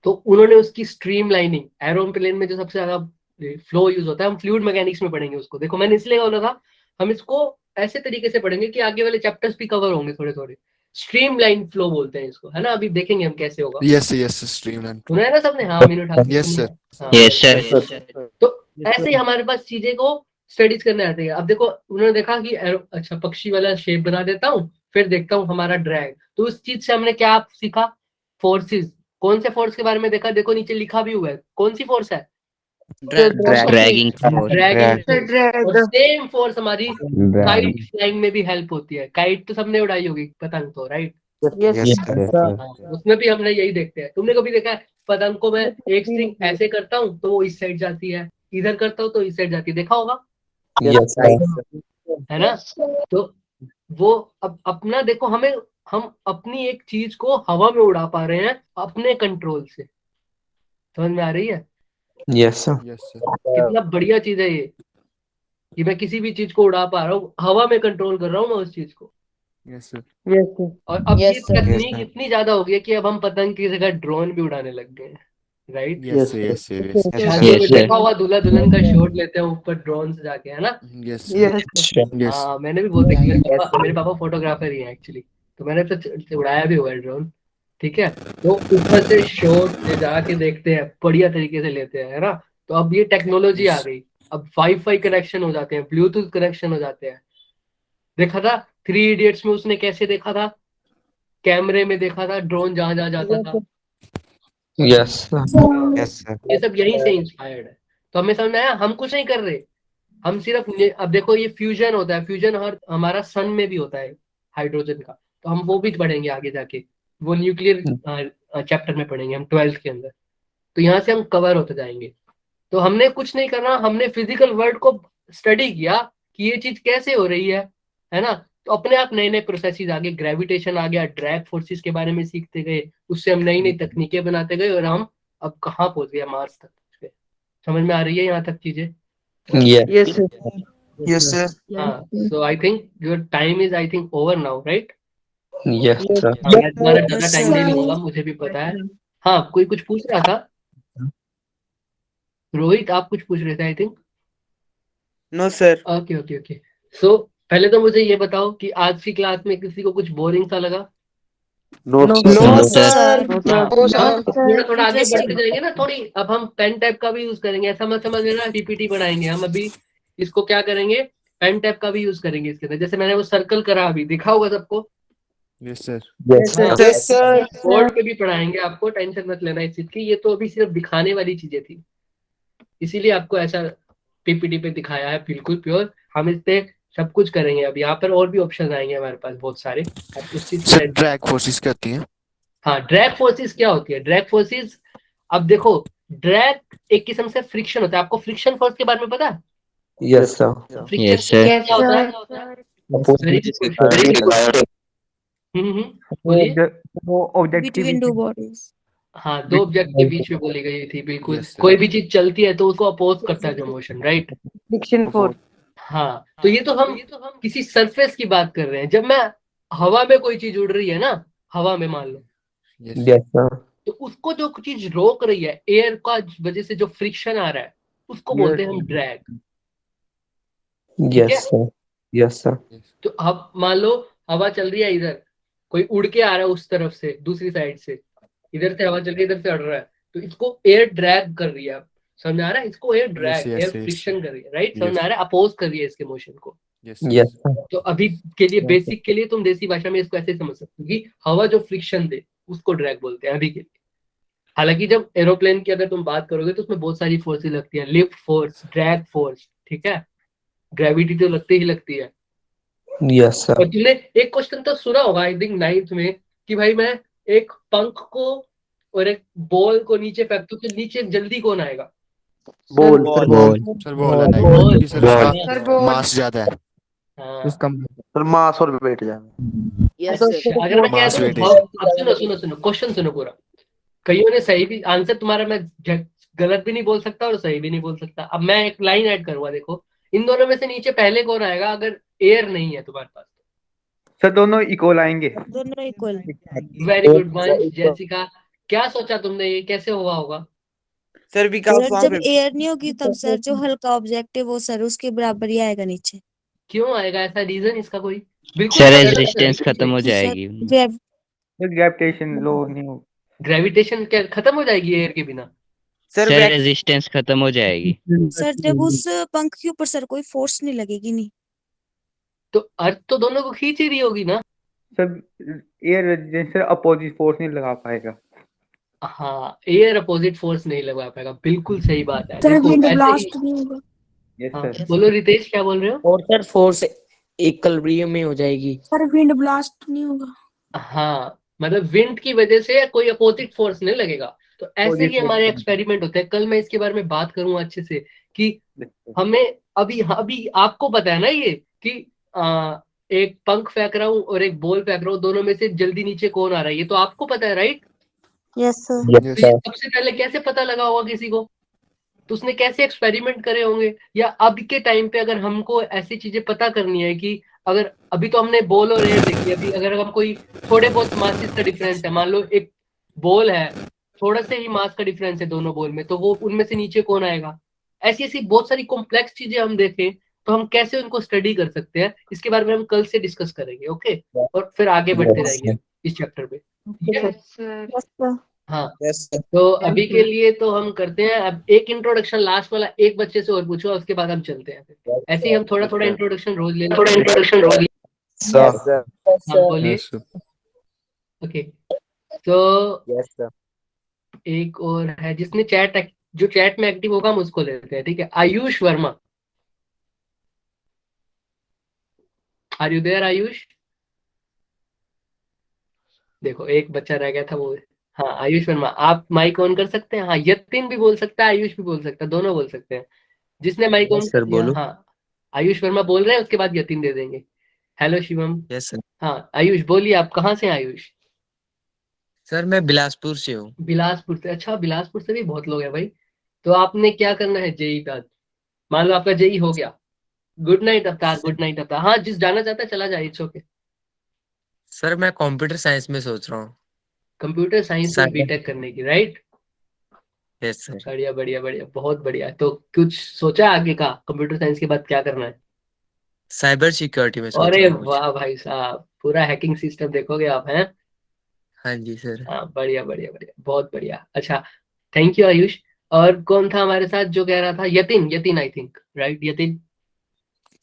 तो उन्होंने उसकी स्ट्रीम लाइनिंग, एरोप्लेन में जो सबसे ज्यादा फ्लो यूज होता है, हम फ्लूइड मैकेनिक्स में पढ़ेंगे उसको। देखो मैंने इसलिए बोला था हम इसको ऐसे तरीके से पढ़ेंगे कि आगे वाले चैप्टर्स भी कवर होंगे थोड़े थोड़े। स्ट्रीम लाइन फ्लो बोलते हैं इसको, है ना। अभी देखेंगे हम कैसे होगा। Yes, yes, streamline. सुना है ना सबने? हाँ मिनट हाथ Yes, sir. हाँ। Yes, sir. तो ऐसे ही हमारे पास चीजें को स्टडीज करने आती है। अब देखो उन्होंने देखा कि अच्छा पक्षी वाला शेप बना देता हूँ, फिर देखता हूँ हमारा ड्रैग। तो उस चीज से हमने क्या सीखा? फोर्सेस। कौन से फोर्स के बारे में देखा? देखो नीचे लिखा भी हुआ है, कौन सी फोर्स है? Dragging force. ड्रैगिंग। और सेम फोर्स हमारी काइट फ्लाइंग में भी हेल्प होती है। काइट तो सबने उड़ाई होगी, पतंग तो, राइट? Yes, sir. उसमें भी हमने यही देखते हैं। तुमने कभी देखा है पतंग को मैं एक स्ट्रिंग ऐसे करता हूँ तो वो इस साइड जाती है, इधर करता हूँ तो इस साइड जाती है, देखा होगा, है ना। तो वो अब अपना देखो, हम अपनी एक चीज को हवा में उड़ा पा रहे हैं अपने कंट्रोल से। समझ में आ रही है? Yes, sir. कितना बढ़िया चीज है ये, कि मैं किसी भी चीज को उड़ा पा रहा हूँ, हवा में कंट्रोल कर रहा हूँ मैं उस चीज को। Yes, sir. और अब ये Yes, sir. तकनीक इतनी ज्यादा हो गई है कि अब हम पतंग की जगह ड्रोन भी उड़ाने लग गए हैं, right? Yes, sir. Yes, sir. Yes, sir. शादियों में Yes, sir. देखा होगा दूल्हा दुल्हन का शॉट लेते हैं ऊपर ड्रोन से जाके, है ना। Yes, sir. Yes. हाँ मैंने भी बहुत देखी, मेरे पापा फोटोग्राफर ही हैं एक्चुअली, तो मैंने तो उड़ाया भी हुआ है ड्रोन। ठीक है, तो ऊपर से शॉट ले जाके देखते हैं, बढ़िया तरीके से लेते हैं, है ना। तो अब ये टेक्नोलॉजी आ गई, अब वाईफाई कनेक्शन हो जाते हैं, ब्लूटूथ कनेक्शन हो जाते हैं। देखा था 3 इडियट्स में उसने कैसे देखा था? कैमरे में देखा था ड्रोन जहां जहां जाता था। Yes, sir. ये सब यहीं से इंस्पायर्ड है। तो हमें समझ में आया, हम कुछ नहीं कर रहे, हम सिर्फ अब देखो ये फ्यूजन होता है, फ्यूजन हमारा सन में भी होता है हाइड्रोजन का, तो हम वो भी पढ़ेंगे आगे जाके, वो न्यूक्लियर चैप्टर में पढ़ेंगे हम 12th के अंदर। तो यहाँ से हम कवर होते जाएंगे। तो हमने कुछ नहीं करना, हमने फिजिकल वर्ल्ड को स्टडी किया कि ये चीज कैसे हो रही है ना। तो अपने आप नए नए प्रोसेसेस आ गए, ग्रेविटेशन आ गया, ड्रैग फोर्सेस के बारे में सीखते गए, उससे हम नई नई तकनीकें बनाते गए और हम अब कहाँ पहुंच गए? मार्स तक पहुंच गए। समझ में आ रही है यहाँ तक चीजें? Yes. Yes, sir. हाँ, so I think your time is I think over now, right? Yes, sir. मैं तुम्हारा ज्यादा टाइम नहीं लूंगा, मुझे भी पता है। हाँ कोई कुछ पूछ रहा था? रोहित आप कुछ पूछ रहे थे I think. No, sir. Okay okay okay. So पहले तो मुझे ये बताओ कि आज की क्लास में किसी को कुछ बोरिंग सा लगा? No, sir. थोड़ा थोड़ा आगे बढ़ते जाएंगे ना, थोड़ी अब हम पेन टैब का भी यूज करेंगे, ऐसा मत समझ लेना पीपीटी बनाएंगे हम अभी। इसको क्या करेंगे, पेन टैब का भी यूज करेंगे इसके अंदर। जैसे मैंने वो सर्कल करा अभी, दिखा होगा सबको। Yes, sir. Yes, sir. Board पे भी पढ़ाएंगे आपको, टेंशन मत लेना इस चीज की। ये तो अभी सिर्फ दिखाने वाली चीजें थी, इसीलिए आपको ऐसा पीपीटी पे दिखाया है, बिल्कुल प्योर। हम इस पे सब कुछ करेंगे। अब यहाँ पर और भी ऑप्शन आएंगे हमारे पास बहुत सारे, आप उस चीज Sir, drag forces क्या होती हैं? हाँ ड्रैग फोर्सेस क्या होती है? ड्रैग फोर्सेस, अब देखो ड्रैग एक किस्म से फ्रिक्शन होता है। आपको फ्रिक्शन फोर्स के बारे में पता है? Yes, sir. Friction Yes, sir. क्या होता है? Very good question, very good. बोलिए। वो ऑब्जेक्टिव Between two bodies. हाँ, दो ऑब्जेक्ट के बीच में बोली गई थी, बिल्कुल। Yes, sir. कोई भी चीज चलती है तो उसको अपोज करता है जो मोशन, राइट? Friction force. हाँ, तो ये तो हम किसी सरफेस की बात कर रहे हैं। जब मैं हवा में कोई चीज उड़ रही है ना, हवा में मान लो, Yes. Yes, sir. तो उसको जो चीज रोक रही है, एयर का वजह से जो फ्रिक्शन आ रहा है, उसको बोलते हैं हम drag. Yes, sir. Yes, sir. तो अब मान लो हवा चल रही है इधर, कोई उड़ के आ रहा है उस तरफ से, दूसरी साइड से, इधर से हवा चल रही है, इधर से अड़ रहा है, तो इसको एयर ड्रैग कर रही है। आप समझ आ रहा है? इसको air drag, yes, air yes. Friction कर रही है, राइट? Yes. समझ आ रहा है? अपोज कर रही है इसके मोशन को। Yes. Yes, sir. तो अभी के लिए बेसिक के लिए तुम देसी भाषा में इसको ऐसे समझ सकते हो कि हवा जो फ्रिक्शन दे उसको ड्रैग बोलते हैं अभी के लिए। हालांकि जब एरोप्लेन की अगर तुम बात करोगे तो उसमें बहुत सारी फोर्सेस लगती हैं, लिफ्ट फोर्स, ड्रैग फोर्स, ठीक है, ग्रेविटी तो लगती ही लगती है। Yes, sir. और तुमने एक क्वेश्चन तो सुना होगा आई थिंक 9th में कि भाई मैं एक पंख को और एक बॉल को नीचे फेंकते हो तो नीचे जल्दी कौन आएगा? बॉल बॉल सर बॉल आना बॉल। क्योंकि सर उसका सर बॉल। मास ज्यादा है। हाँ सर मास और वेट जाना। Yes, तो sir. अगर मैं कह मास दूं weightage। अब सुनो सुनो सुनो क्वेश्चन सुनो पूरा। कईयों ने सही भी आंसर तुम्हारा मैं गलत भी नहीं बोल सकता और सही भी नहीं बोल सकता। अब मैं एक लाइन ऐड करूंगा, देखो इन दोनों में से नीचे पहले कौन आएगा अगर एयर नहीं है तुम्हारे पास? सर दोनों इक्वल आएंगे। दोनों इक्वल। वेरी गुड वंश। जैसिका क्या सोचा तुमने, ये कैसे हुआ होगा? सर विकास सर वहाँ जब पे एयर नहीं होगी तब सर जो हल्का ऑब्जेक्ट है वो सर उसके बराबर ही आएगा नीचे। क्यों आएगा, ऐसा रीजन इसका कोई? बिल्कुल सर पता है रेजिस्टेंस खत्म हो सर जाएगी। ग्रेविटेशन लो नहीं हो। ग्रेविटेशन क्या खत्म हो जाएगी एयर के बिना? सर रेजिस्टेंस खत्म हो जाएगी। सर जब उस पंख के ऊपर सर कोई फोर्स नहीं लगेगी नहीं। तो अर्थ तो दोनों को खींच ही रही होगी ना। Sir air resistance opposite force नहीं लगा पाएगा। हाँ एयर अपोजिट फोर्स नहीं लगा पाएगा, बिल्कुल सही बात है। सर देखो विंड ऐसे ही ब्लास्ट नहीं होगा। यस हाँ सर। बोलो रितेश क्या बोल रहे हो? और सर फोर्स इक्विलिब्रियम में हो जाएगी। सर विंड ब्लास्ट नहीं होगा। हाँ मतलब विंड की वजह से कोई अपोजिट फोर्स नहीं लगेगा। तो ऐसे ही हमारे एक्सपेरिमेंट होते हैं। कल मैं इसके बारे में बात करूंगा अच्छे से कि हमें अभी अभी आपको पता है ना ये कि एक पंख फेंक रहा हूँ और एक बॉल फेंक रहा हूँ, दोनों में से जल्दी नीचे कौन आ रहा है ये तो आपको पता है, राइट? Yes sir. तो ये सबसे पहले कैसे पता लगा होगा किसी को? तो उसने कैसे एक्सपेरिमेंट करे होंगे? या अब के टाइम पे अगर हमको ऐसी चीजें पता करनी है कि अगर अभी तो हमने बॉल और एयर देखी, अभी अगर हम कोई थोड़े बहुत मासेस का डिफरेंस है, मान लो एक बॉल है, थोड़ा से ही मास का डिफरेंस है दोनों बॉल में, तो वो उनमें से नीचे कौन आएगा? ऐसी ऐसी बहुत सारी कॉम्प्लेक्स चीजें हम देखें तो हम कैसे उनको स्टडी कर सकते हैं, इसके बारे में हम कल से डिस्कस करेंगे। ओके, और फिर आगे बढ़ते रहेंगे इस चैप्टर पे, ठीक है? Sir yes sir. हाँ यस सर। तो अभी के लिए तो हम करते हैं। अब एक इंट्रोडक्शन लास्ट वाला एक बच्चे से और पूछो, उसके बाद हम चलते हैं। फिर ऐसे ही हम थोड़ा थोड़ा इंट्रोडक्शन रोज ले थोड़ा इंट्रोडक्शन रोज। सर हाँ बोलिए। Yes sir. ओके तो यस सर। एक और है जिसने जो चैट में एक्टिव होगा हम उसको लेते हैं, ठीक है? Ayush Verma, are you there Ayush? देखो एक बच्चा रह गया था वो। हाँ आयुष वर्मा, आप माइक ऑन कर सकते हैं? हाँ यतिन भी बोल सकता है, आयुष भी बोल सकता है, दोनों बोल सकते हैं। जिसने माइक ऑन कर दिया, हाँ आयुष वर्मा बोल रहे हैं, उसके बाद यतिन दे देंगे। हेलो शिवम। Yes sir. हाँ आयुष बोलिए, आप कहाँ से हैं आयुष? सर मैं बिलासपुर से हूँ। बिलासपुर से? अच्छा बिलासपुर से भी बहुत लोग हैं भाई। तो आपने क्या करना है जेई का? मान लो आपका जेई हो गया, गुड नाइट अवतार, गुड नाइट अवतार। हाँ जिस जाना चाहता है चला जाए, इट्स ओके। सर मैं कंप्यूटर साइंस में सोच रहा हूँ। कंप्यूटर साइंस में बीटेक करने की, राइट? Yes sir. बढ़िया बढ़िया बढ़िया, बहुत बढ़िया। तो कुछ सोचा आगे का, कंप्यूटर साइंस के बाद क्या करना है? साइबर सिक्योरिटी में सोच अरे रहा हूँ कुछ। वाह भाई साहब, पूरा हैकिंग सिस्टम देखोगे आप, हैं? हाँ जी सर। हाँ बढ़िया बढ़िया बढ़िया, बहुत बढ़िया। अच्छा थैंक यू आयुष। और कौन था हमारे साथ जो कह रहा था? Yatin, Yatin I think, right Yatin?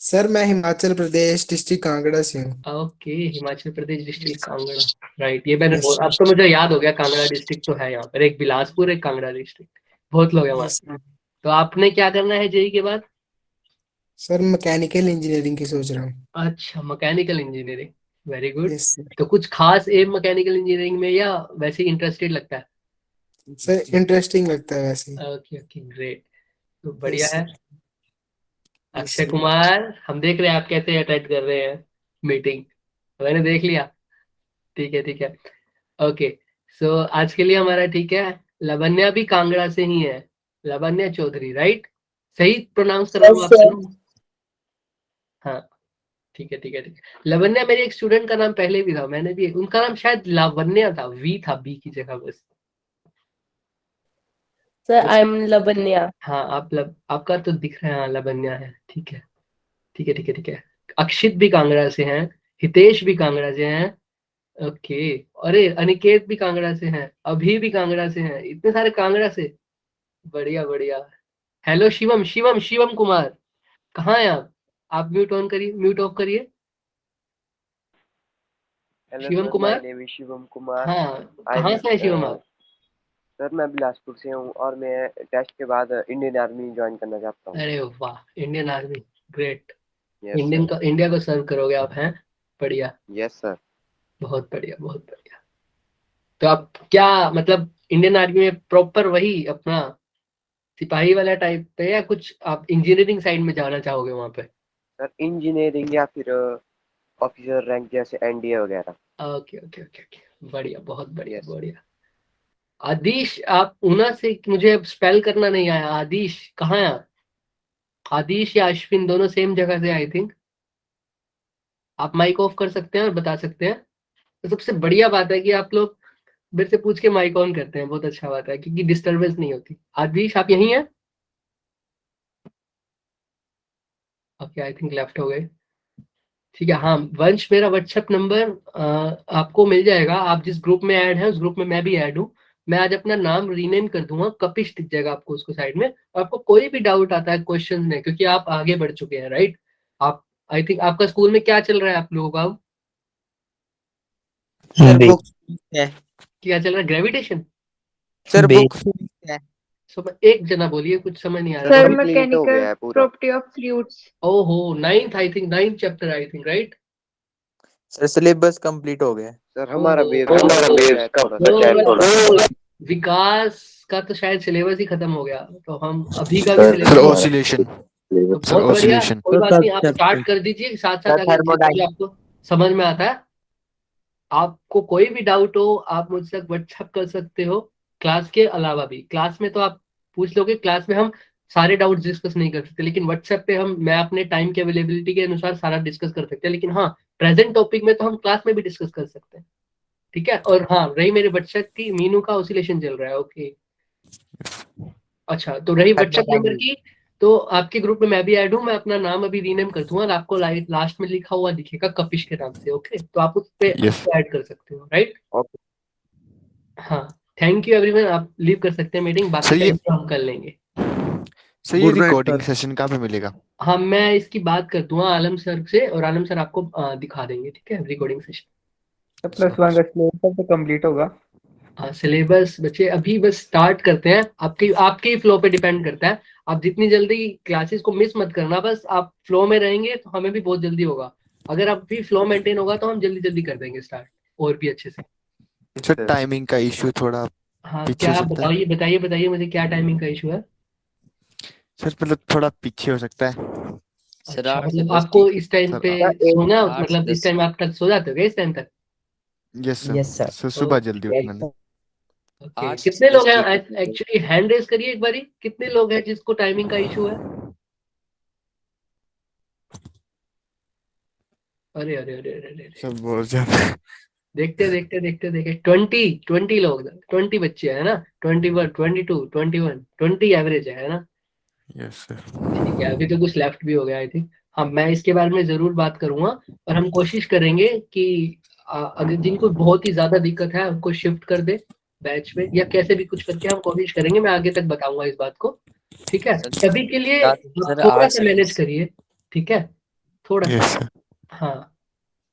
Sir मैं हिमाचल प्रदेश डिस्ट्रिक्ट कांगड़ा से हूँ। Okay Himachal Pradesh district Kangra, right. ये मैंने यस अब तो मुझे याद हो गया, कांगड़ा डिस्ट्रिक्ट तो है यहाँ पर, एक बिलासपुर एक कांगड़ा डिस्ट्रिक्ट, बहुत लोग हैं वहाँ। सर। तो आपने क्या करना है जेई के बाद? सर मैकेनिकल इंजीनियरिंग की सोच रहा हूँ। अच्छा mechanical engineering, very good. Yes sir. तो कुछ खास एम मैकेनिकल इंजीनियरिंग में या वैसे ही इंटरेस्टेड लगता है? सर इंटरेस्टिंग लगता है वैसे ही। ओके ओके ग्रेट, तो बढ़िया यस है। Sir. Yes Akshay sir. Kumar, हम देख रहे हैं आप कैसे अटेंड कर रहे हैं मीटिंग, मैंने देख लिया। ठीक है ठीक है, ओके। सो आज के लिए हमारा ठीक है। लावण्या भी कांगड़ा से ही है, लावण्या चौधरी, राइट? सही प्रोनाउंस कर रहा हूँ आपका नाम? हाँ ठीक है ठीक है ठीक है। लावण्या मेरे एक स्टूडेंट का नाम पहले भी था, मैंने भी उनका नाम शायद लावण्या था, वी था बी की जगह बस। Sir I am Lavanya. हाँ आपका तो दिख रहा है, हाँ लावण्या है, ठीक है ठीक है ठीक है ठीक है। अक्षित भी कांगड़ा से हैं, हितेश भी कांगड़ा से हैं, ओके। अरे अनिकेत भी कांगड़ा से हैं, अभी भी कांगड़ा से हैं, इतने सारे कांगड़ा से, बढ़िया बढ़िया। हेलो शिवम, शिवम शिवम कुमार, कहाँ हैं आप म्यूट ऑन करिए, म्यूट ऑफ करिए। शिवम कुमार, शिवम कुमार। हाँ कहाँ से है शिवम आप? सर मैं बिलासपुर से हूँ और मैं टेस्ट के बाद इंडियन आर्मी ज्वाइन करना चाहता हूँ। अरे वाह, Indian army, great. Yes India को सर्व करोगे आप, हैं? बढ़िया, यस सर। बहुत बढ़िया बहुत बढ़िया। तो आप क्या मतलब इंडियन आर्मी में प्रॉपर वही अपना सिपाही वाला टाइप पे, या कुछ आप इंजीनियरिंग साइड में जाना चाहोगे वहां पे? सर इंजीनियरिंग या फिर ऑफिसर रैंक जैसे एनडीए वगैरह। ओके ओके ओके ओके, बढ़िया, बहुत बढ़िया बढ़िया। आदिश, आप ऊना से, मुझे अब स्पेल करना नहीं आया। आदिश कहाँ है आप? आदिश या अश्विन, दोनों सेम जगह से आई थिंक। आप माइक ऑफ कर सकते हैं और बता सकते हैं। तो सबसे बढ़िया बात है कि आप लोग मेरे से पूछ के माइक ऑन करते हैं, बहुत अच्छा बात है, क्योंकि डिस्टरबेंस नहीं होती। आदिश आप यहीं हैं? ओके, आई थिंक लेफ्ट हो गए। ठीक है, हाँ वंश, मेरा व्हाट्सएप नंबर आपको मिल जाएगा। आप जिस ग्रुप में ऐड है उस ग्रुप में मैं भी ऐड हूँ। मैं आज अपना नाम रीनेम कर दूंगा, कपिश दिख जाएगा आपको उसको साइड में। और आपको कोई भी डाउट आता है क्वेश्चन में, क्योंकि आप आगे बढ़ चुके हैं, राइट? आप, आई थिंक आपका स्कूल में क्या चल रहा है आप लोगों का? सर बुक है क्या चल रहा है? ग्रेविटेशन? सर बुक है सो एक जना बोलिए, कुछ समझ नहीं आ रहा। Sir mechanical property of fluids. ओहो, 9th I think, 9th chapter I think, right? Sir syllabus complete हो गया सर हमारा बेस विकास का तो शायद सिलेबस ही खत्म हो गया, तो हम अभी का सर सिलेबस ऑसिलेशन, तो सर बहुत बढ़िया। ऑसिलेशन। कोई बात नहीं, आप स्टार्ट कर दीजिए साथ साथ, अगर जितना भी आपको समझ में आता है। आपको कोई भी डाउट हो आप मुझसे व्हाट्सएप कर सकते हो, क्लास के अलावा भी। क्लास में तो आप पूछ लोगे, क्लास में हम सारे डाउट्स डिस्कस नहीं कर सकते, लेकिन व्हाट्सएप पे मैं अपने टाइम की अवेलेबिलिटी के अनुसार सारा डिस्कस कर सकते हैं। लेकिन हाँ, प्रेजेंट टॉपिक में तो हम क्लास में भी डिस्कस कर सकते हैं, ठीक है? और हाँ, रही मेरे व्हाट्सएप की, मीनू का ऑसिलेशन चल रहा है, ओके। अच्छा, तो रही व्हाट्सएप नंबर की, तो आपके ग्रुप में मैं भी ऐड हूँ। मैं अपना नाम अभी रीनेम कर दूंगा और आपको लास्ट में लिखा हुआ दिखेगा कपिश के नाम से, ओके? तो आप उस पर ऐड कर सकते हो, राइट? हाँ, थैंक यू एवरीवन। आप लीव कर सकते हैं मीटिंग, बाकी टाइम तो हम कर लेंगे। सर ये रिकॉर्डिंग सेशन कहाँ पे मिलेगा? हाँ, मैं इसकी बात कर दूंगा आलम सर से, और आलम सर आपको दिखा देंगे, ठीक है? रिकॉर्डिंग सेशन +1 का सिलेबस तो कंप्लीट होगा। हाँ, सिलेबस बच्चे अभी बस स्टार्ट करते हैं। आपके ही फ्लो पे डिपेंड करता है। आप जितनी जल्दी क्लासेस को मिस मत करना, बस आप फ्लो में रहेंगे तो हमें भी बहुत जल्दी होगा। अगर आप भी फ्लो मेंटेन होगा तो हम जल्दी जल्दी कर देंगे स्टार्ट, और भी अच्छे से। सर टाइमिंग का इशू थोड़ा हाँ, पीछे क्या हो सकता है। बताइए मुझे, क्या टाइमिंग का इशू है? सर मतलब थोड़ा पीछे हो सकता है। सर अच्छा, 8 से मतलब 10 आपको ठीक इस टाइम सर, पे 8 सोना, से मतलब इस 10। टाइम आप तक सो जाते हो क्या इस टाइम तक? Yes yes sir, sir. सुबह जल्दी उठना है। ओके, 8 से कितने 10 लोग हैं? ठीक है। एक्चुअली हैंड रेज करिए एक बारी, कितने लोग हैं जिसको टाइमिंग का इशू है? अरे अरे अरे अरे अरे, सब बहुत ज्यादा। देखते 20 लोग, 20 बच्चे है ना? 21, 22, 21, 20 एवरेज है ना? Yes sir. ठीक है, अभी तो कुछ लेफ्ट भी हो गया आई थिंक। हाँ, मैं इसके बारे में जरूर बात करूंगा, और हम कोशिश करेंगे कि अगर जिनको बहुत ही ज्यादा दिक्कत है उनको शिफ्ट कर दे बैच में, या कैसे भी कुछ करके हम कोशिश करेंगे। मैं आगे तक बताऊंगा इस बात को, ठीक है? सर अभी के लिए सर थोड़ा 8 सा से मैनेज 10। करिए, ठीक है? थोड़ा यस सा। सर। हाँ,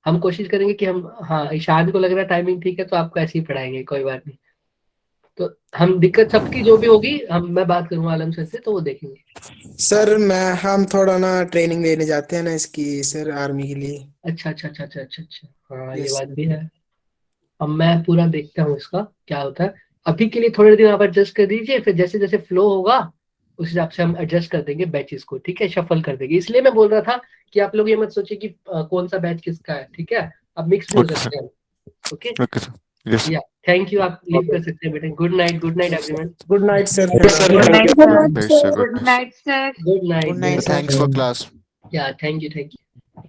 हम कोशिश करेंगे कि हम, हाँ शायद को लग रहा है टाइमिंग ठीक है तो आपको ऐसे ही पढ़ाएंगे, कोई बात नहीं। तो हम दिक्कत सबकी जो भी होगी, मैं बात करूंगा आलम सर से, तो वो देखेंगे। सर हम थोड़ा ना ट्रेनिंग लेने जाते हैं ना इसकी, सर आर्मी के लिए। अच्छा अच्छा अच्छा अच्छा अच्छा अच्छा, हाँ ये यस बात भी है। अब मैं पूरा देखता हूँ इसका क्या होता है। अभी के लिए थोड़े दिन आप एडजस्ट कर दीजिए, फिर जैसे जैसे फ्लो होगा उस हिसाब से हम एडजस्ट कर देंगे बैचेस को, ठीक है? शफल कर देंगे। इसलिए मैं बोल रहा था कि आप लोग ये मत सोचिए कि कौन सा बैच किसका है, ठीक है? अब मिक्स भी हो ओके सकते सर। हैं, ओके? Okay sir. यस या थैंक यू, आप लीव कर सकते हैं बेटा। Good night everyone. Good night sir. Sir. Good night sir. Good night. Good night sir. Good night. Thanks for class. या थैंक यू